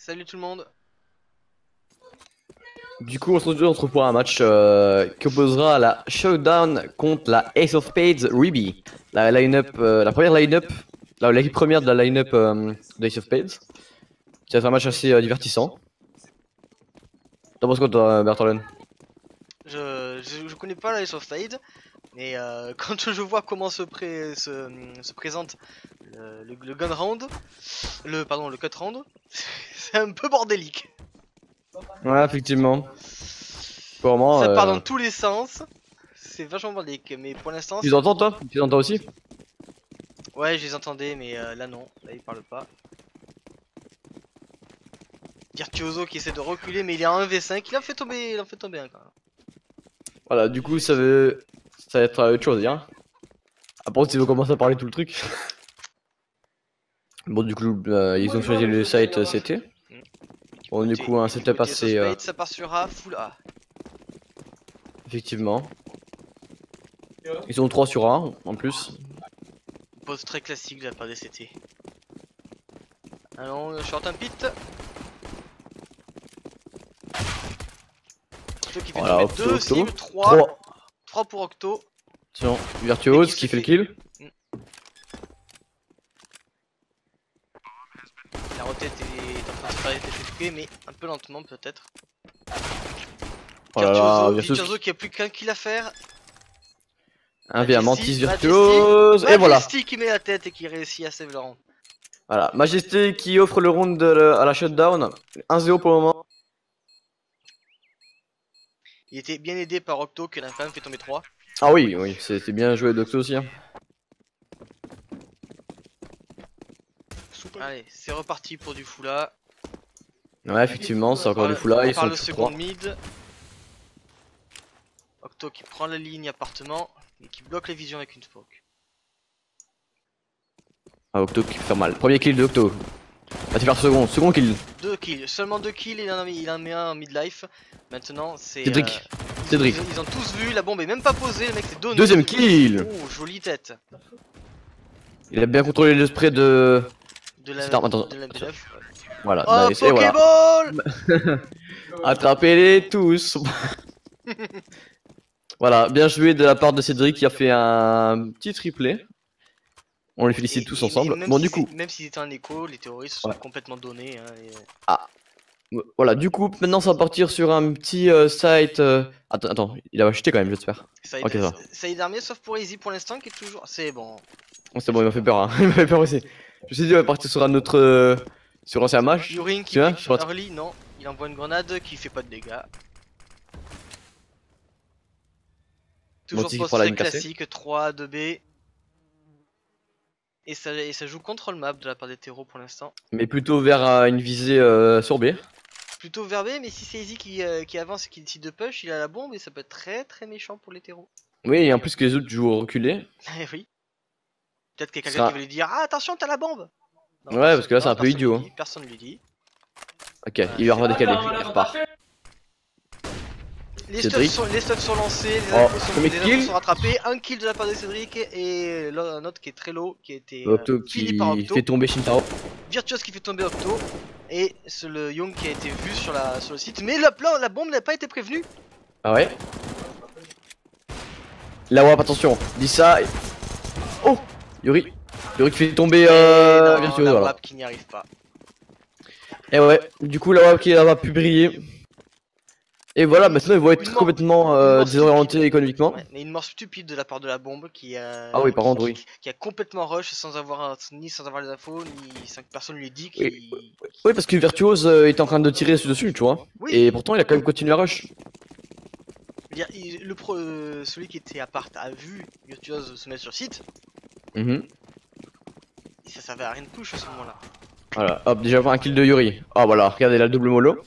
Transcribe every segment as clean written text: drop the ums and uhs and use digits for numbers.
Salut tout le monde. Du coup, on se retrouve pour un match qui opposera la Showdown contre la Ace of Spades Ruby. La line-up, la première line-up, l'équipe première de la line-up de Ace of Spades. Ça va être un match assez divertissant. T'en penses quoi, toi, Bertolone? Je connais pas la Ace of Spades, mais quand je vois comment se présente le gun round, le cut round, c'est un peu bordélique. Ouais, effectivement. Vraiment, Ça part dans tous les sens, c'est vachement bordélique, mais pour l'instant. Tu les entends, toi? Tu les entends aussi? Ouais, je les entendais, mais là non, là ils parlent pas. Virtuoso qui essaie de reculer, mais il est en 1v5, il en fait tomber un quand même. Voilà, du coup, ça va être autre chose, hein. Après, si vous commencer à parler tout le truc. Bon, du coup, ils ont choisi le site CT. Bon, du coup, un setup assez. Ça part sur A, full A. Effectivement. Ils sont 3 sur 1 en plus. Pose très classique de la part des CT. Allons, short un pit. Octo qui fait Voilà, tomber 2 Octo. cibles, 3 pour Octo. Tiens, Virtuose qui fait le kill. La rotate est en train de se faire effectuer, mais un peu lentement peut-être. Virtuoso qui a plus qu'un kill à faire. Un v Mantis Virtuose. Et voilà. Majesty qui met la tête et qui réussit à save le round. Voilà, Majesté qui offre le round à la shutdown. 1-0 pour le moment. Il était bien aidé par Octo qui en a quand même fait tomber 3. Ah oui, oui, c'était bien joué d'Octo aussi. Hein. Allez, c'est reparti pour du Foula. Ouais, effectivement, c'est encore du Foula. Ils sont le second 3. mid. Octo qui prend la ligne appartement et qui bloque les visions avec une smoke. Ah, Octo qui fait mal. Premier kill de Octo. Va te faire second kill. 2 kills, seulement 2 kills, il en met un en midlife. Maintenant c'est Cédric. Ils ont tous vu, la bombe est même pas posée, le mec c'est donné. Deuxième kill. Oh, jolie tête. Il a bien contrôlé le spray de la B9. Voilà, oh, nice. Et voilà. Attrapez-les tous. Voilà, bien joué de la part de Cédric qui a fait un petit triplé. On les félicite tous ensemble. Bon, du coup. Même s'ils étaient en écho, les terroristes sont complètement donnés. Hein, Ah. Voilà, du coup, maintenant ça va partir sur un petit site. Attends, il a acheté quand même, j'espère. Ok, ça va. Ça y est d'armée, sauf pour Easy pour l'instant qui est toujours. C'est bon. Oh, c'est bon, il m'a fait peur, hein. Il m'a fait peur aussi. Je me suis dit, on va partir sur un autre. Sur un match. Yurin qui fait early, non. Il envoie une grenade qui fait pas de dégâts. Toujours post classique, 3, 2B. Et ça joue contrôle map de la part des terreaux pour l'instant. Mais plutôt vers une visée sur B. Plutôt vers B, mais si c'est Easy qui avance et qui décide de push, il a la bombe et ça peut être très méchant pour les terreaux. Oui, et en plus que les autres jouent reculés. Eh oui. Peut-être qu'il y a quelqu'un qui veut lui dire ah attention t'as la bombe. Non, ouais parce que là c'est un peu idiot. Personne lui dit. Ok, il va redécaler, il repart. Les stuffs sont lancés, les infos sont rattrapés, un kill de la part de Cédric et un autre qui est très low qui a été fini par Octo. Fait tomber Shintaro. Virtuose qui fait tomber Octo et c'est le Young qui a été vu sur le site, mais la bombe n'a pas été prévenue. Ah ouais. La WAP, attention, dis ça. Oh, Yuri qui fait tomber Virtuose. La voilà. WAP qui n'y arrive pas. Et ouais, du coup la WAP qui va pu briller. Et voilà, maintenant ils vont être complètement désorientés économiquement. Ouais, mais une mort stupide de la part de la bombe qui a, ah oui, par contre, oui. Qui a complètement rush sans avoir les infos, ni sans que personne lui dit. Oui, parce que Virtuose était en train de tirer dessus, tu vois. Oui. Et pourtant il a quand même continué à rush. Celui qui était à part a vu Virtuose se mettre sur site. Et ça servait à rien de push à ce moment-là. Voilà, hop, déjà un kill de Yuri. Ah voilà, regardez la double mollo.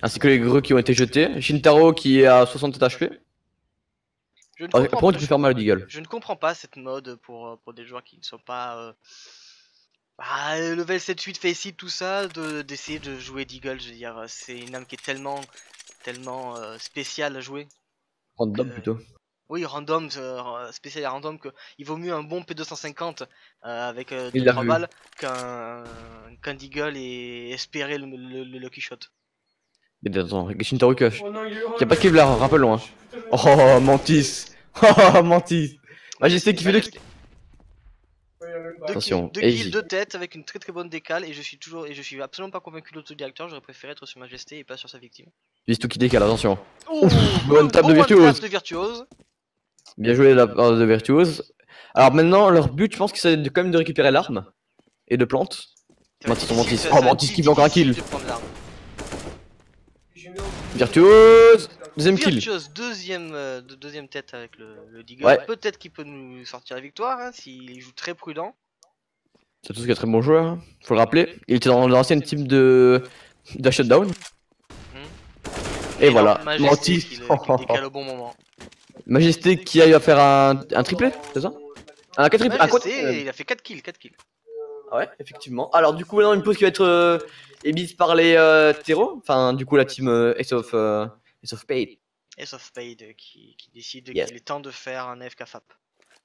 Ainsi que les greux qui ont été jetés. Shintaro qui est à 67 HP. Comment tu peux faire mal à Deagle? Je ne comprends pas cette mode pour des joueurs qui ne sont pas level 7-8, face it, tout ça, d'essayer de jouer Deagle. Je veux dire, c'est une arme qui est tellement spéciale à jouer. Random plutôt. Oui, random, spécial et random, que il vaut mieux un bon P250 avec Il 2-3 l'a vu. balles qu'un Deagle et espérer le Lucky Shot. Et attends, Shintaro Kush. Oh non, il est. Y a pas de Kevlar, rappelons. Hein. Oh, Mantis. Oh, Mantis. Majesté qui fait le. Attention, 2 kills, easy. 2 têtes avec une très bonne décale et je suis absolument pas convaincu de l'autodirecteur, j'aurais préféré être sur Majesté et pas sur sa victime. Vise tout qui décale, attention. Oh, bonne table de one Virtuose. tap de Virtuose. Bien joué de la part de Virtuose. Alors maintenant, leur but, je pense que c'est quand même de récupérer l'arme et de plante. Ça va Mantis, être Mantis. difficile, Oh, ça va Mantis être qui fait encore un kill. difficile de prendre l'arme. Virtuose. Deuxième kill. Virtuose, deuxième tête avec le Deagle. Ouais. Peut-être qu'il peut nous sortir la victoire hein, s'il joue très prudent. C'est tout ce qui est très bon joueur, hein. Faut le rappeler. Il était dans l'ancienne team de Shutdown. Et non, voilà, Majesté Mantis. qui décale au bon moment. Majesté qui a eu à faire un triplé, c'est ça? Un 4 triplé, un côté. Majesté, il a fait 4 kills. Ouais, effectivement. Alors du coup, maintenant une pause qui va être émise par les terreaux. Enfin, du coup, la team Ace of Spades. Ace of Spade qui décide Yes. qu'il est temps de faire un AFK FAP.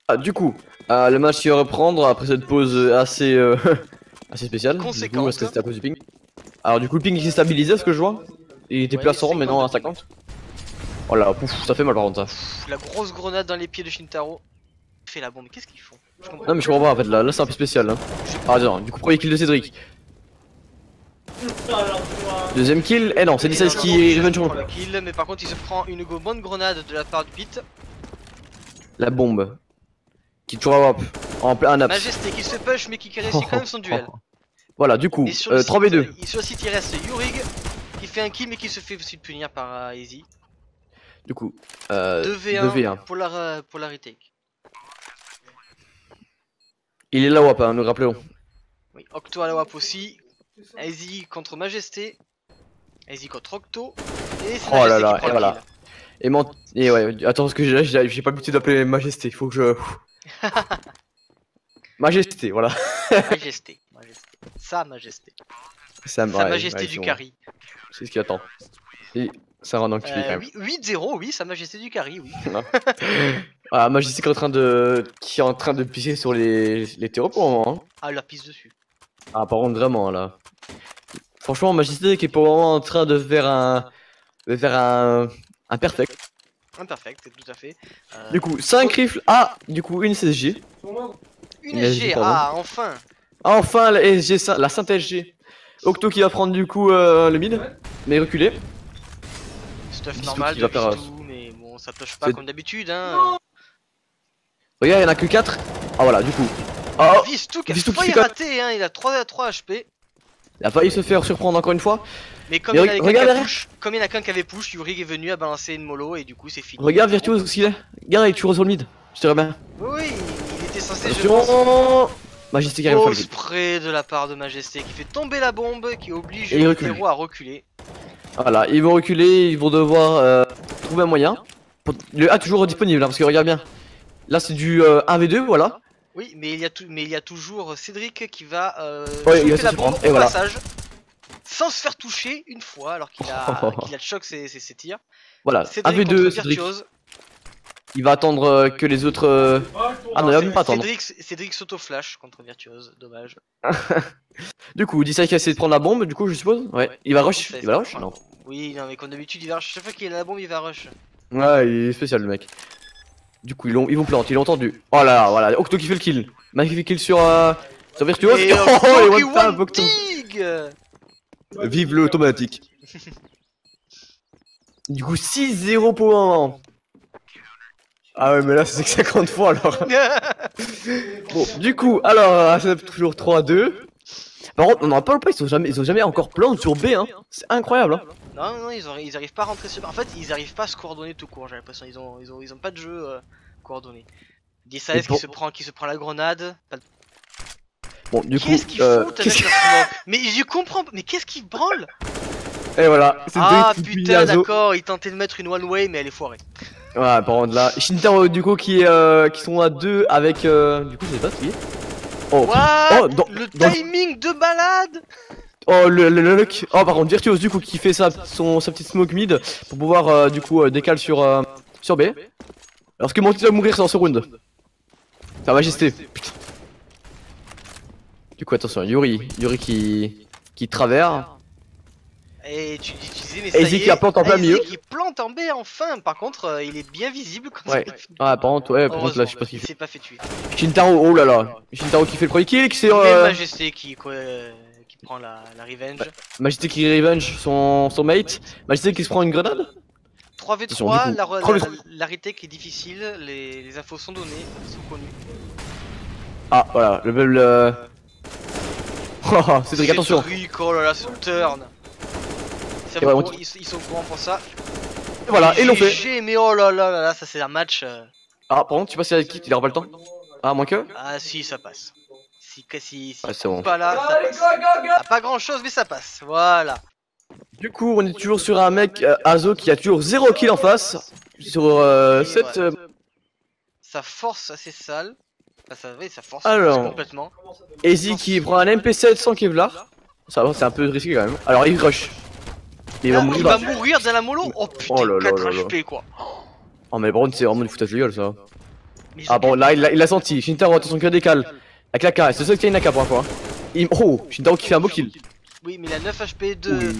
Ah, du coup, le match qui va reprendre après cette pause assez assez spéciale. Du coup, Conséquente. parce que c'était à cause du ping. Alors du coup, le ping il s'est stabilisé, ce que je vois. Il était Ouais, plus à 100, c'est maintenant à 50. Oh là, pouf, ça fait mal par contre ça. Pff, la grosse grenade dans les pieds de Shintaro. Il fait la bombe, mais qu'est-ce qu'ils font? Je comprends Non mais je comprends pas en fait, là c'est un peu spécial. Hein. Ah attends, du coup premier kill de Cédric. Deuxième kill, eh non, c'est D16 qui revient sur le kill, mais par contre il se prend une bonne grenade de la part du pit. la bombe. Qui est toujours à WAP, en plein naps. Majesté qui se push mais qui réussit quand même son duel. Voilà, du coup, Et sur le 3v2. sur le site il reste Yurig qui fait un kill mais qui se fait aussi punir par Easy. Du coup, 2v1 pour la retake. Il est là WAP, hein, nous rappelons. Oui, Octo à la WAP aussi. Easy contre Majesté. Easy contre Octo. Et c'est Oh là Majesté là, qui prend et le voilà. kill. Et ouais, attends, parce que j'ai pas l'habitude d'appeler Majesté, il faut que je. Majesté, voilà. Majesté. Sa Majesté. Sa Majesté du carry. C'est ce qu'il attend. Et ça rend enculé quand même. 8-0, oui, Sa Majesté du carry, oui. Ah, Majesté qui est en train de pisser sur les terreaux pour le moment. Hein. Ah, elle leur pisse dessus. Ah, par contre, vraiment là. Franchement, Majesté qui est pour le moment en train de faire un perfect. Imperfect, tout à fait. Du coup, 5 rifles. Ah, du coup, une SSG. Une Mais SG, pardon. ah, enfin. Ah, enfin, la SG, la sainte SG. Octo qui va prendre du coup le mid, mais reculé. Stuff Bistou normal qui de va faire, Bistou, mais bon, ça touche pas c'est- comme d'habitude, hein. Regarde, il y en a que 4. Ah, voilà, du coup. Oh, Vistou qui a Vistou qui failli fait rater, hein, il a 3 HP. il a failli se faire surprendre encore une fois. Mais comme Mais il y en avait regarde qu'un qui derrière. push, comme il y en a qu'un qui avait push, Yurig est venu à balancer une mollo et du coup c'est fini. Regarde Virtuose aussi là. Regarde, il est toujours sur le mid. Je te remets. Oui, il était censé, je pense. Attention. Majesté qui arrive à faire Beau le kill. spray de la part de Majesté qui fait tomber la bombe, qui oblige Et il les recule. héros à reculer. Voilà, ils vont reculer, ils vont devoir trouver un moyen. Le A toujours disponible, hein, parce que regarde bien. Là c'est du 1v2, voilà. Oui, mais il y a toujours Cédric qui va Ouais, il va shooter se la surprendre, bombe et au voilà. passage. Sans se faire toucher une fois alors qu'il a choc ses tirs. Voilà, Cédric 1v2, contre Cédric. Virtuose. Il va attendre que les autres. Ah non, il va même pas attendre. Cédric s'auto-flash contre Virtuose, dommage. Du coup, Dissai qui a essayé de prendre la bombe, du coup, je suppose. Ouais, il va rush. Ouais, Il va rush? ouais. Non. Oui, non, mais comme d'habitude, il va rush. Chaque fois qu'il a la bombe, il va rush. Ouais, il est spécial le mec. Du coup, ils vont planter, ils l'ont entendu. Oh là là, voilà, Octo qui fait le kill. Magnifique kill sur Virtuose. Et Oh, Octo et qui one tap, one Octo. dig. Vive le automatique. Du coup, 6-0 pour le moment. Ah ouais, mais là, c'est que 50 fois alors. Bon, du coup, alors, c'est toujours 3-2. Par contre, on n'en parle pas, ils ont jamais encore plan sur B, hein. C'est incroyable, hein. Non, ils arrivent pas à rentrer sur. En fait, ils arrivent pas à se coordonner tout court, j'ai l'impression. Ils ont pas de jeu coordonné. Et 10 pour- qui se prend la grenade. Bon, du coup, Qu'est-ce qu'ils foutent avec qu'est-ce leur smoke? Mais je comprends, mais qu'est-ce qu'ils branlent? Et voilà, c'est Ah Drake qui putain, Miyazo. d'accord, ils tentaient de mettre une one way, mais elle est foirée. Ouais, par contre là, Shintaro du coup qui sont à 2 avec du coup je sais pas qui est. Oh, What? oh, Le dans- timing de balade. oh le luck. Oh par contre Virtuose du coup qui fait sa petite smoke mid pour pouvoir du coup décaler sur B. Alors que Mantis va mourir sans ce round. Sa majesté. Putain. Du coup, attention, Yuri qui travers. Et tu disais, mais ça Easy y est, qui plante en plein milieu. qui plante en B enfin. Par contre, il est bien visible quand Ouais. il Ah, par contre, ouais, par contre, là, je sais pas ce il qu'il fait. s'est pas fait tuer. Shintaro, oh là là. Shintaro qui fait le premier kill, qui s'est. Et Majesté qui prend la revenge. Majesté qui revenge son mate. Majesté qui se prend une grenade. 3v3, Attention, du coup, la retake est difficile, les infos sont données, sont connues. Ah, voilà, le bubble. Oh, Cédric, attention. Cédric, oh là là, ce turn. Ils sont au courant pour ça. Et voilà, ils l'ont fait. GG, mais oh là là là là, ça c'est un match. Ah, par contre, tu passes avec qui? Il aura pas le temps? Ah, moins que? Ah si, ça passe. Si Ouais, c'est bon. pas là, ça passe. Ah, pas grand chose, mais ça passe. Voilà. Du coup, on est toujours sur un mec, Azo, qui a toujours 0 kill en face. Sur cette. Ouais. Ça force assez sale. Enfin, ça force Alors. complètement. Easy qui prend un MP7 sans Kevlar. Ça va, c'est un peu risqué quand même. Alors, il rush. Il va Ah, mourir. il va mourir dans la mollo. Oh putain, Oh là là 4 là là. HP quoi. Oh, mais Brown, c'est vraiment du foutage de gueule ça. Mais Ah bon, là, il l'a senti. Shintaro, attention, que décale. Avec la K, c'est ça qui a une AK pour la fois. Oh, Shintaro qui fait un beau kill. Oui, mais il a 9 HP de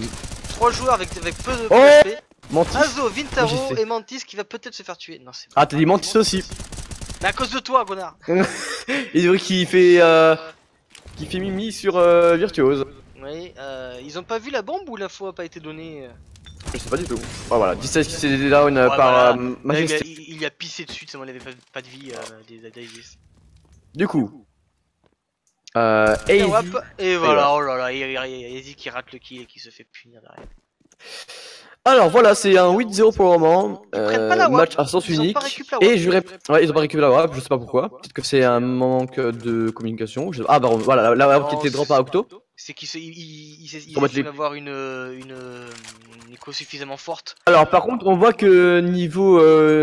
3 joueurs avec peu de Oh HP. Mantis. Azo, Vintaro Majesté. et Mantis qui va peut-être se faire tuer. Non, c'est Ah, t'as dit Mantis aussi. mais à cause de toi, connard. Et qui fait Mimi sur Virtuose. Oui, ils ont pas vu la bombe ou l'info a pas été donnée Je sais pas du tout. Oh, voilà, 17 qui s'est down Ouais, par voilà. Majesté. Il a pissé dessus, tellement il avait pas de vie des Daisies. Du coup, Et Easy. hop, et voilà, oh là là, Easy qui rate le kill et qui se fait punir derrière. Alors voilà, c'est un 8-0 pour le moment. prennent pas la WAP. Match à sens Ils ont unique. pas récup la WAP. Et je ouais, ils ont pas récupéré la WAP, je sais pas pourquoi. Peut-être que c'est un manque de communication. Ah bah voilà, la WAP qui était drop à Octo. C'est qu'il Pour mettre essaie les- d'avoir une écho suffisamment forte. Alors par contre, on voit que niveau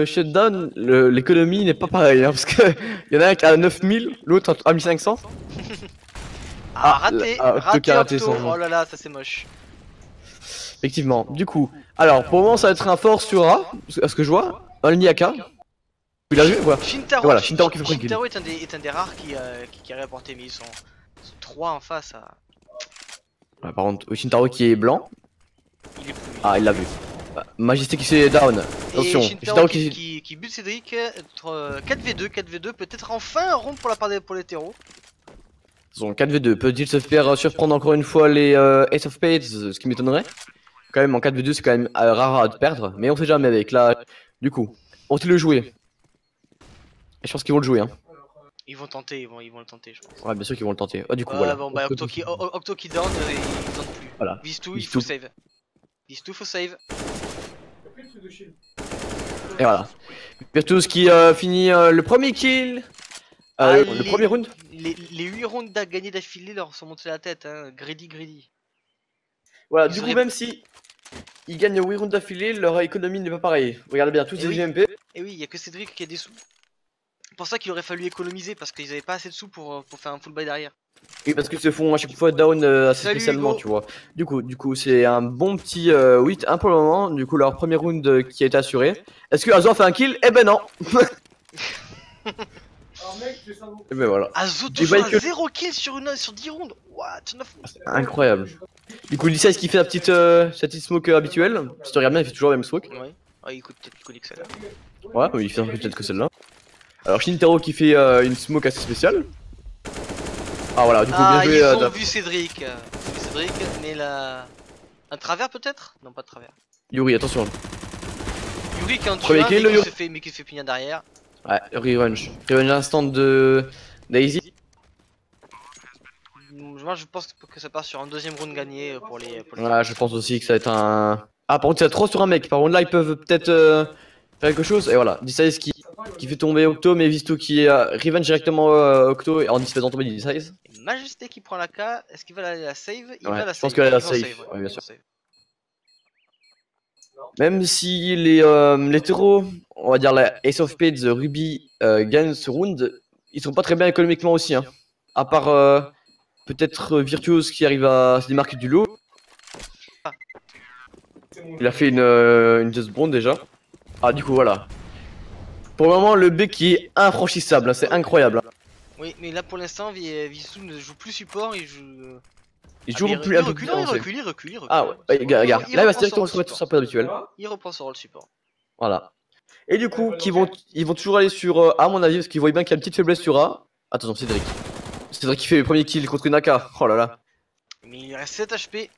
shutdown, l'économie n'est pas pareille. Hein, parce que il y en a un qui a 9000, l'autre à 1500. Ah, raté, Octo qui a raté Octo. son- Oh là là, ça c'est moche. Effectivement. Du coup, alors pour le moment, ça va être un force sur A, à ce que je vois. Un Niaka. Il a vu, voilà. Shintaro, Voilà, Shintaro qui fait prendre Shintaro est un des rares qui arrive à porter, mais ils sont 3 en face. Ouais, par contre, Shintaro qui est blanc. Il est plus. Ah, il l'a vu. Majesté qui s'est down. Attention, Et Shintaro qui bute Cédric. 4v2, peut-être enfin un rond pour la part pour l'hétéro. Son 4v2, peut-il se faire surprendre encore une fois les Ace of Spades, ce qui m'étonnerait. Quand même en 4v2 c'est quand même rare à perdre, mais on sait jamais avec là. Du coup, vont-ils le jouer? Et je pense qu'ils vont le jouer hein. Ils vont tenter, ils vont le tenter je pense. Ouais bien sûr qu'ils vont le tenter. Ah du coup voilà. Bon bah Octo qui down, ils tentent plus. Voilà. Vise tout, il Vise faut tout. save. Vise tout, faut save. Et voilà. Virtus qui finit le premier kill. Le premier round. Les 8 rounds gagnés d'affilée leur sont montés la tête, hein. Greedy. Voilà, Ils du coup auraient- même si ils gagnent 8 rounds d'affilée, leur économie n'est pas pareille. Regardez bien, tous Eh des oui. GMP. Et oui, il y a que Cédric qui a des sous. C'est pour ça qu'il aurait fallu économiser parce qu'ils avaient pas assez de sous pour faire un full buy derrière. Oui, parce qu'ils se font à chaque fois down assez Salut, spécialement, Hugo. tu vois. Du coup, c'est un bon petit 8-1 pour le moment. Du coup, leur premier round qui a été assuré. Est-ce que Azo a fait un kill? Eh ben non. Et ben voilà. Azo Et toujours bah, à que- 0 kills sur 10 rounds. What? 9 Incroyable. Du coup, Lysa, est-ce qu'il fait sa petite smoke habituelle? Si tu regardes bien, il fait toujours la même smoke. Ouais. Ah, écoute, peut-être qu'il connaît que ça là. Ouais, mais il fait peut-être que celle-là. Alors, Shintaro qui fait une smoke assez spéciale. Ah voilà, du coup, Ah, bien ils joué. ont vu Cédric. Mais là. Un travers peut-être? Non, pas de travers. Yuri, attention. Yuri qui en tue Premier un, kill, mais Yuri. qui se fait punir derrière. Ouais, revenge. Revenge instant de Daisy. Moi je pense que ça part sur un deuxième round gagné pour les. Voilà, je pense aussi que ça va être un. Ah, par contre, il y a 3 sur un mec. Par contre, là, ils peuvent peut-être faire quelque chose. Et voilà, D-Size qui fait tomber Octo, mais Visto qui revenge directement Octo en faisant tomber D-Size. Et Majesté qui prend la K, est-ce qu'il va la save? Il Ouais, va la je save. pense qu'elle va la Ils vont save. Ouais, bien ils sûr. vont save. Même si les terreaux, on va dire la Ace of Spades, Ruby gagnent ce round, ils sont pas très bien économiquement aussi. Hein. À part peut-être Virtuose qui arrive à se démarquer du lot. Il a fait une Just Bond déjà. Ah, du coup, voilà. Pour le moment, le B qui est infranchissable, hein, c'est incroyable. Hein. Oui, mais là pour l'instant, Vissou ne joue plus support, il joue. Il joue mais plus un peu plus avancé. il recule. Ah ouais, regarde. Là, il va se directement se remettre sur sa pose habituelle. Il reprend son rôle support. Voilà. Et du coup, ils vont toujours aller sur A, à mon avis, parce qu'ils voient bien qu'il y a une petite faiblesse sur A. Attention, Cédric. Cédric qui fait le premier kill contre Naka. Oh là là. Mais il reste 7 HP.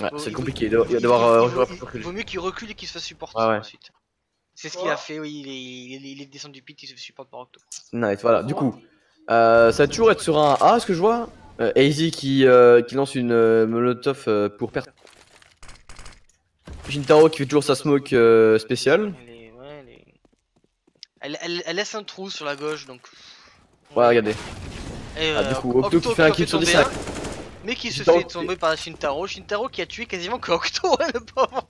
Ouais, c'est compliqué. Il va devoir il vaut mieux qu'il recule et qu'il se fasse supporter ensuite. C'est ce qu'il a fait, oui, il est descendu du pit, il se fait support par Octo. Nice, voilà. Du coup, ça va toujours être sur un A, ce que je vois. AZ qui lance une molotov pour perdre. Shintaro qui fait toujours sa smoke spéciale. Elle laisse un trou sur la gauche donc. Ouais, regardez. Et du coup, Octo qui fait un kill sur 17. Mais qui se fait tomber par Shintaro. Shintaro qui a tué quasiment que Octo, le pauvre.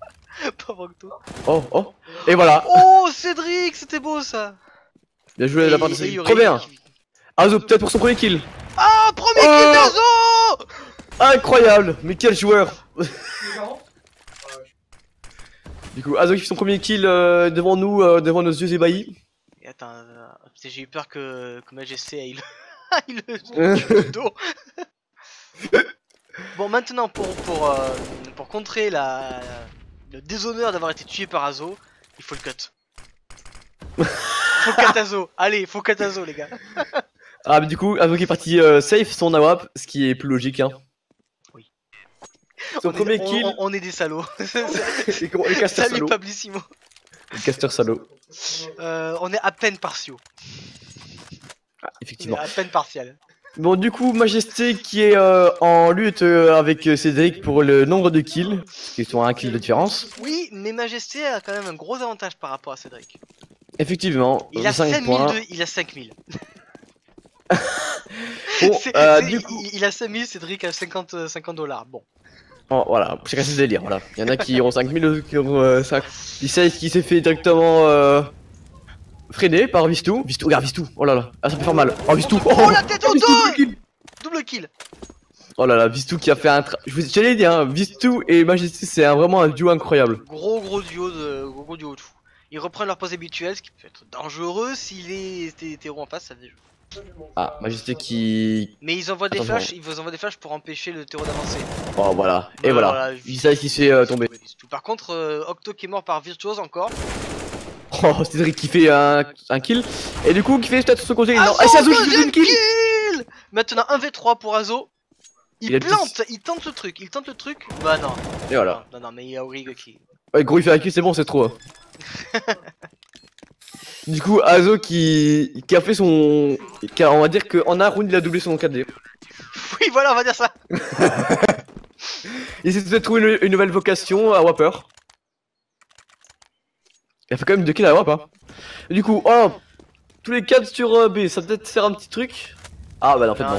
Pauvre Octo. Oh. Et voilà. Oh, Cédric, c'était beau ça. Bien joué de la part de Cédric. Trop bien. Azo peut-être pour son premier kill. Ah, premier kill d'Azo. Incroyable. Mais quel joueur. Du coup, Azo qui fait son premier kill devant nous, devant nos yeux ébahis. Et attends, j'ai eu peur que Majesté aille le dos. Bon, maintenant pour contrer le déshonneur d'avoir été tué par Azo, il faut le cut. Faut cut Azo. Allez, faut cut Azo les gars. Ah mais du coup, Azo qui est parti safe son AWP, ce qui est plus logique hein. Oui. Son premier kill. On est des salauds. Les casters Salut salauds. Pablissimo. Les casters salauds. On est à peine partiaux. Ah, effectivement. On est à peine partial. Bon du coup, Majesté qui est en lutte avec Cédric pour le nombre de kills, qui sont à un kill de différence. Oui, mais Majesté a quand même un gros avantage par rapport à Cédric. Effectivement, il a 5 points. Il a 5000. Bon, du coup... Il a 5000, Cédric a 50 $. Bon. Oh, voilà, chacun ses délires, voilà. Il y en a qui auront 5000, d'autres qui auront 5. Il sait qui s'est fait directement freiné par Vistou. Vistou, regarde Vistou, oh là là, ah, ça peut faire mal. Oh Vistou, oh la tête au dos. Double kill. Oh là là, Vistou qui a fait un je l'ai dit hein, Vistou et Majesté c'est vraiment un duo incroyable. Gros duo de fou. Ils reprennent leur pose habituelle, ce qui peut être dangereux s'il est hétéro en face, ça fait jeu. Ah, Majesté qui... Mais ils envoient des flashs, ils vous envoient des flashs pour empêcher le terreau d'avancer. Oh voilà, et voilà, il sait qui se fait tomber. Par contre, Octo qui est mort par Virtuose encore. Oh, Cédric qui fait un kill. Et du coup, qui fait peut-être son côté. Non, c'est Azo qui fait une kill. Maintenant 1v3 pour Azo. Il tente le truc. Bah non. Et voilà. Non, mais il y a Auriga qui... Ouais, gros, il fait un kill, c'est bon, c'est trop. Hein. Du coup, Azo qui a fait son... on va dire qu'en un round, il a doublé son 4D. Oui, voilà, on va dire ça. Il essaie de trouver une nouvelle vocation à Whopper. Il a fait quand même 2 kills à Whopper. Hein. Et du coup, oh, tous les 4 sur B, ça va peut-être faire un petit truc. Ah bah non, en fait, non,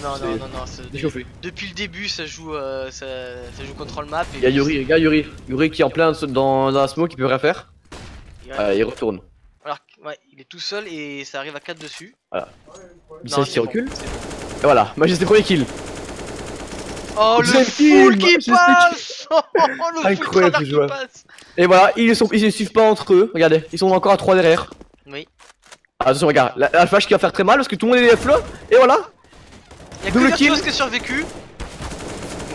déchauffé. Depuis le début, ça joue contrôle map. Et il y a Yuri, Yuri qui est en plein dans la smoke, il peut rien faire. Il retourne. Alors, ouais, il est tout seul et ça arrive à 4 dessus. Voilà. Bissell qui recule. Et voilà, Majesté premier kill. Oh le full qui passe. Oh le incroyable full qui passe. Et voilà, ils ne suivent pas entre eux. Regardez, ils sont encore à 3 derrière. Oui. Attention, regarde, la flash qui va faire très mal parce que tout le monde est FLO. Et voilà. Y'a que Virtuose qui a survécu.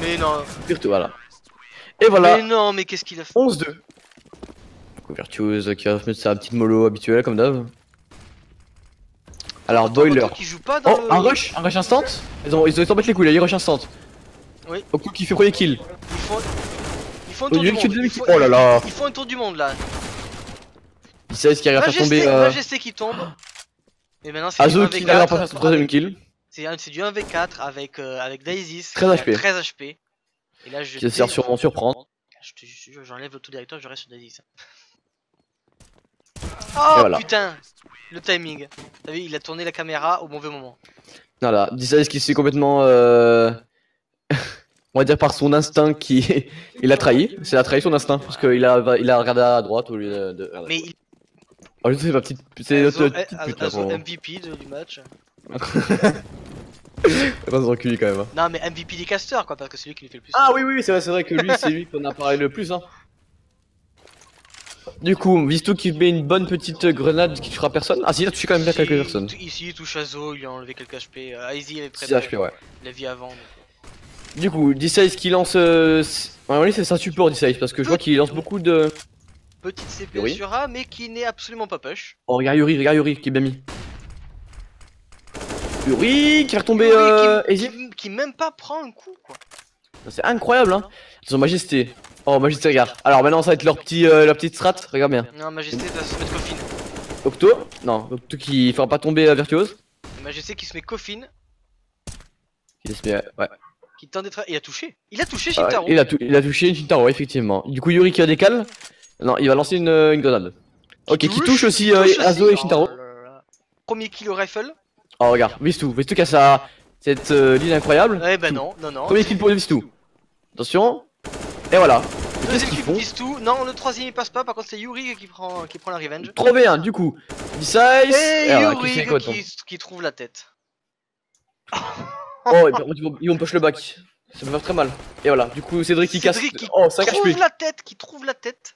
Mais non. Virtuose, voilà. Et voilà. Mais non, mais qu'est-ce qu'il a fait? 11-2. Virtuose qui va mettre sa petite mollo habituelle comme d'hab. Alors Boiler. Qui joue pas dans un rush instant. Ils ont s'en battent les couilles là, ils rush instant. Oui. Octo qui fait premier kill. Ils font un tour du monde. Oh là là. Ils font un tour du monde là. Il sait ce qui arrive à faire tomber. Majesté qui tombe. Et maintenant c'est Azo qui arrive à faire son troisième kill. C'est du 1v4 avec Daisys. 13 HP. 13 HP. Et là je. Qui sert sûrement surprendre. J'enlève l'auto-directeur, je reste sur Daisys. Oh voilà. Putain, le timing. T'as vu, il a tourné la caméra au mauvais moment. Voilà, Disais qui se fait complètement on va dire par son instinct qui il a trahi, c'est la trahi son instinct parce qu'il a regardé à droite au lieu de mais il... Oh, je sais pas, c'est notre petite pute là, MVP du match. Pas se reculer quand même. Hein. Non mais MVP des casters quoi, parce que c'est lui qui lui fait le plus. Ah oui c'est vrai que lui c'est lui qu'on a parlé le plus hein. Du coup, Visto qui met une bonne petite grenade qui tuera personne. Ah si, il a touché quand même bien quelques personnes. Ici, il touche à Zo, il a enlevé quelques HP. Izy avait près 6 HP, ouais. la vie avant. Donc. Du coup, D-Size qui lance... Ouais, c'est un support D-Size parce que je vois qu'il lance beaucoup de... Petite CP Yuri. sur A, mais qui n'est absolument pas push. Oh, regarde Yuri qui est bien mis. Yuri qui va retomber Easy. Qui même pas prend un coup, quoi. C'est incroyable, hein. Ils ont Majesté. Oh, Majesté, regarde. Alors maintenant, ça va être leur petite strat. Regarde bien. Non, Majesté va se mettre coffin. Octo. Non, Octo qui fera pas tomber Virtuose. Majesté qui se met coffin. Qui se met, ouais. Qui tente d'être. Il a touché. Il a touché Ah, Shintaro. il a touché Shintaro, effectivement. Du coup, Yuri qui a décale. Non, il va lancer une grenade. Ok, qui touche aussi Azo et Shintaro. Oh là là. Premier kill au rifle. Oh, regarde, Vistou qui a cette ligne incroyable. Eh ben non. Premier kill pour Vistou. Attention. Et voilà. Qu'est-ce qu'ils font? Tout. Non, le troisième il passe pas. Par contre, c'est Yuri qui prend la revenge. Trop bien, du coup. D-Size. Et voilà, Yuri qui trouve la tête. Oh, et par contre, ils vont push le back. Ça peut faire très mal. Et voilà, du coup, Cédric qui casse. Oh, 5 HP. Qui trouve la tête.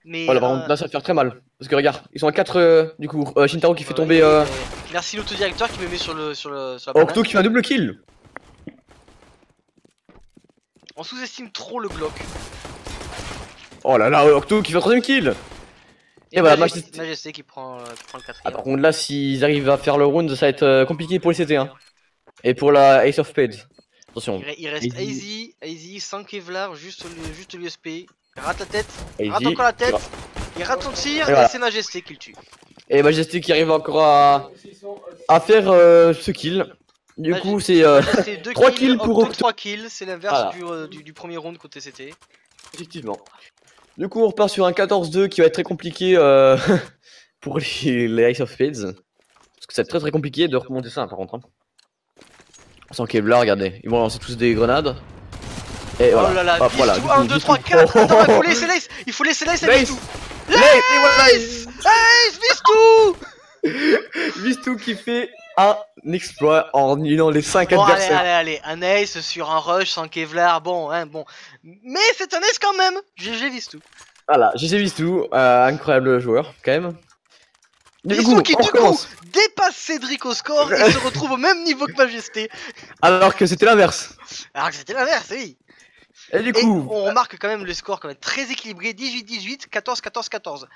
Mais. Voilà, par contre, là, ça va faire très mal. Parce que regarde, ils sont à 4 du coup. Shintaro qui fait tomber. Merci l'autodirecteur qui me met sur la Octo qui fait un double kill. On sous-estime trop le Glock. Oh là là, Octo qui fait un troisième kill. Et voilà, Majesté qui prend le quatrième. Ah, par contre, là, s'ils arrivent à faire le round, ça va être compliqué pour les CT. Hein. Et pour la Ace of Spades. Attention. Il reste Easy, sans Kevlar, juste l'USP. Il rate la tête, Easy. rate encore la tête, il rate son tir et, voilà. c'est Majesté qui le tue. Et Majesté qui arrive encore à faire ce kill. Du coup, c'est 3 kills pour Octo. 3 kills, c'est l'inverse du premier round côté CT. Effectivement. Du coup, on repart sur un 14-2 qui va être très compliqué pour les Ace of Spades. Parce que c'est très compliqué de remonter ça par contre. Hein. Sans Kevlar, regardez, ils vont lancer tous des grenades. Et oh voilà. là là, hop, voilà, 1, 2, 3, 4. Attends, il faut laisser l'ace à Vistou. L'ace Vistou. Vistou qui fait un exploit en annulant les 5 adversaires. Allez, un ace sur un rush sans Kevlar, bon. Mais c'est un ace quand même. GG Vistou. Voilà, GG Vistou, incroyable joueur quand même. Vistou qui du coup dépasse Cédric au score et se retrouve au même niveau que Majesté. Alors que c'était l'inverse. Oui. Et du coup, on remarque quand même le score quand même très équilibré, 18-18, 14-14-14.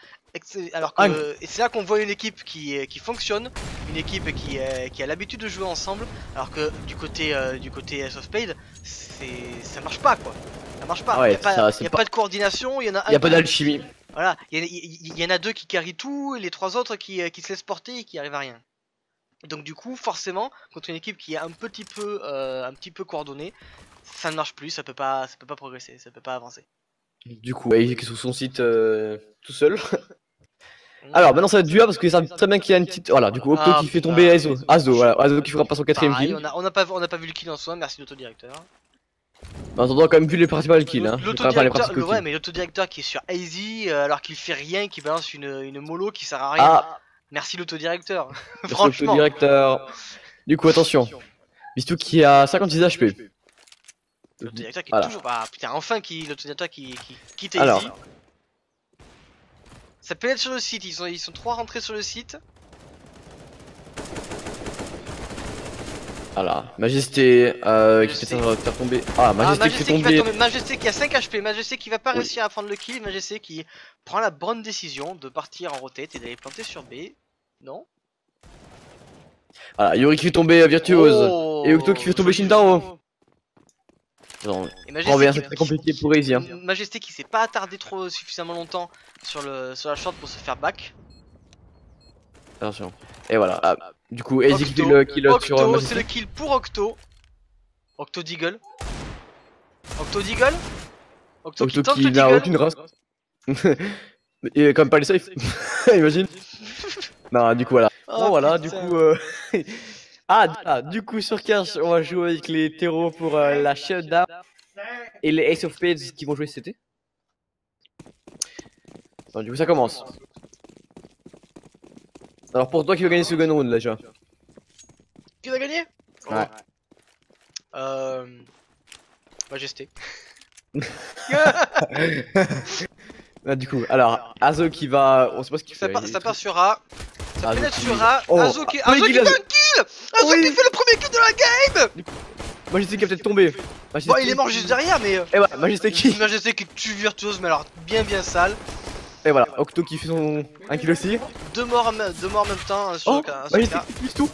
Alors que et c'est là qu'on voit une équipe qui fonctionne, une équipe qui a l'habitude de jouer ensemble, alors que du côté Ace of Spades, ça marche pas quoi. Ça marche pas. Ouais, il y a pas de coordination, il y en a un. Il y a pas d'alchimie. Voilà, il y en a deux qui carry tout et les trois autres qui se laissent porter et qui arrivent à rien. Donc du coup, forcément, contre une équipe qui est un petit peu coordonnée, ça ne marche plus, ça peut pas progresser, ça peut pas avancer. Du coup, il est sur son site tout seul. Alors maintenant ça va être du A parce que ça très bien qu'il y a une petite. Voilà, du coup Octo qui fait tomber Azo, voilà, Azo qui fera pas son 4ème kill. On n'a pas vu le kill en soi, merci l'autodirecteur. En attendant quand même vu les principales kills hein. Ouais, mais l'autodirecteur qui est sur Easy alors qu'il fait rien, qui balance une mollo qui sert à rien. Merci l'autodirecteur. Franchement. L'autodirecteur. Du coup attention. Vistou qui a 56 HP. L'autodirecteur qui est toujours. Ah putain, enfin l'autodirecteur qui quitte Easy. Alors. Ça peut être sur le site, ils sont 3 rentrés sur le site. Voilà, Majesté qui fait faire tomber. Majesté qui fait tomber. Majesté qui a 5 HP, Majesté qui va pas réussir à prendre le kill, Majesté qui prend la bonne décision de partir en rotate et d'aller planter sur B. Non. Voilà, Yuri qui fait tomber Virtuose et Octo qui fait tomber Shintaro. C'est très compliqué pour Easy. Hein. Majesté qui s'est pas attardé suffisamment longtemps sur la short pour se faire back. Attention. Et voilà. Du coup, Easy qui fait le kill sur Majesté. C'est le kill pour Octo. Octo Deagle. Octo qui n'a aucune race. Et comme pas les safe. Imagine. Non, du coup voilà. Bon voilà, du coup. Du coup sur Cash, on va jouer avec les terreaux pour la shutdown et les Ace of Spades qui vont jouer cet été. Bon, du coup ça commence. Alors pour toi qui va gagner ce gun round là déjà. Qui va gagner? Ouais. Majesté. Ah, du coup, alors, Azo qui va. On sait pas ce qu'il Ça fait. part sur A. Ça Azo pénètre qui- sur A. Oh. Azo qui Oui, fait un il a- kill. Azo Oui. qui fait le premier kill de la game. Majesté qui a peut-être tombé. Majesté Bon, il est mort juste derrière, mais. Et voilà, Majesté qui. Majesté qui tue Virtuose, mais alors bien sale. Et voilà, Octo qui fait son 1 kill aussi. Deux morts en même temps. Un sur Oh, un sur Majesté K. qui tue tout.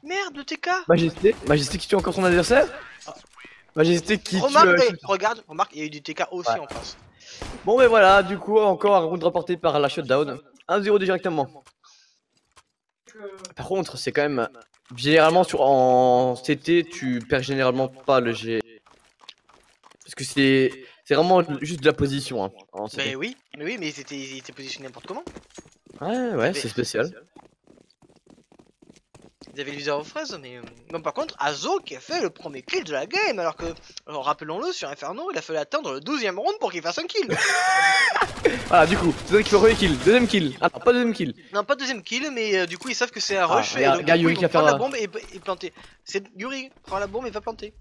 Merde, le TK. Majesté qui tue encore son adversaire. Majesté qui Remarque, tue. regarde, il y a eu du TK aussi Ouais. en face. Bon, mais voilà, du coup, encore un round rapporté par la shutdown. 1-0 directement. Par contre, c'est quand même. Généralement, en CT, tu perds généralement pas le G. Parce que c'est vraiment juste de la position. Hein, en CT. Mais oui, mais il était positionné n'importe comment. Ouais, c'est spécial. Ils avaient l'user aux fraises, mais. Non, par contre, Azo qui a fait le premier kill de la game, alors que. Alors, rappelons-le, sur Inferno, il a fallu atteindre le 12ème round pour qu'il fasse un kill. Voilà, du coup, c'est toi qui fait premier kill, deuxième kill. Ah, non, pas deuxième kill. Non, pas deuxième kill, mais du coup, ils savent que c'est un Ah, rush. regarde, et donc, du coup, Yuri ils qui a vont fait prendre la un- bombe et planter. C'est Yuri, prend la bombe et va planter.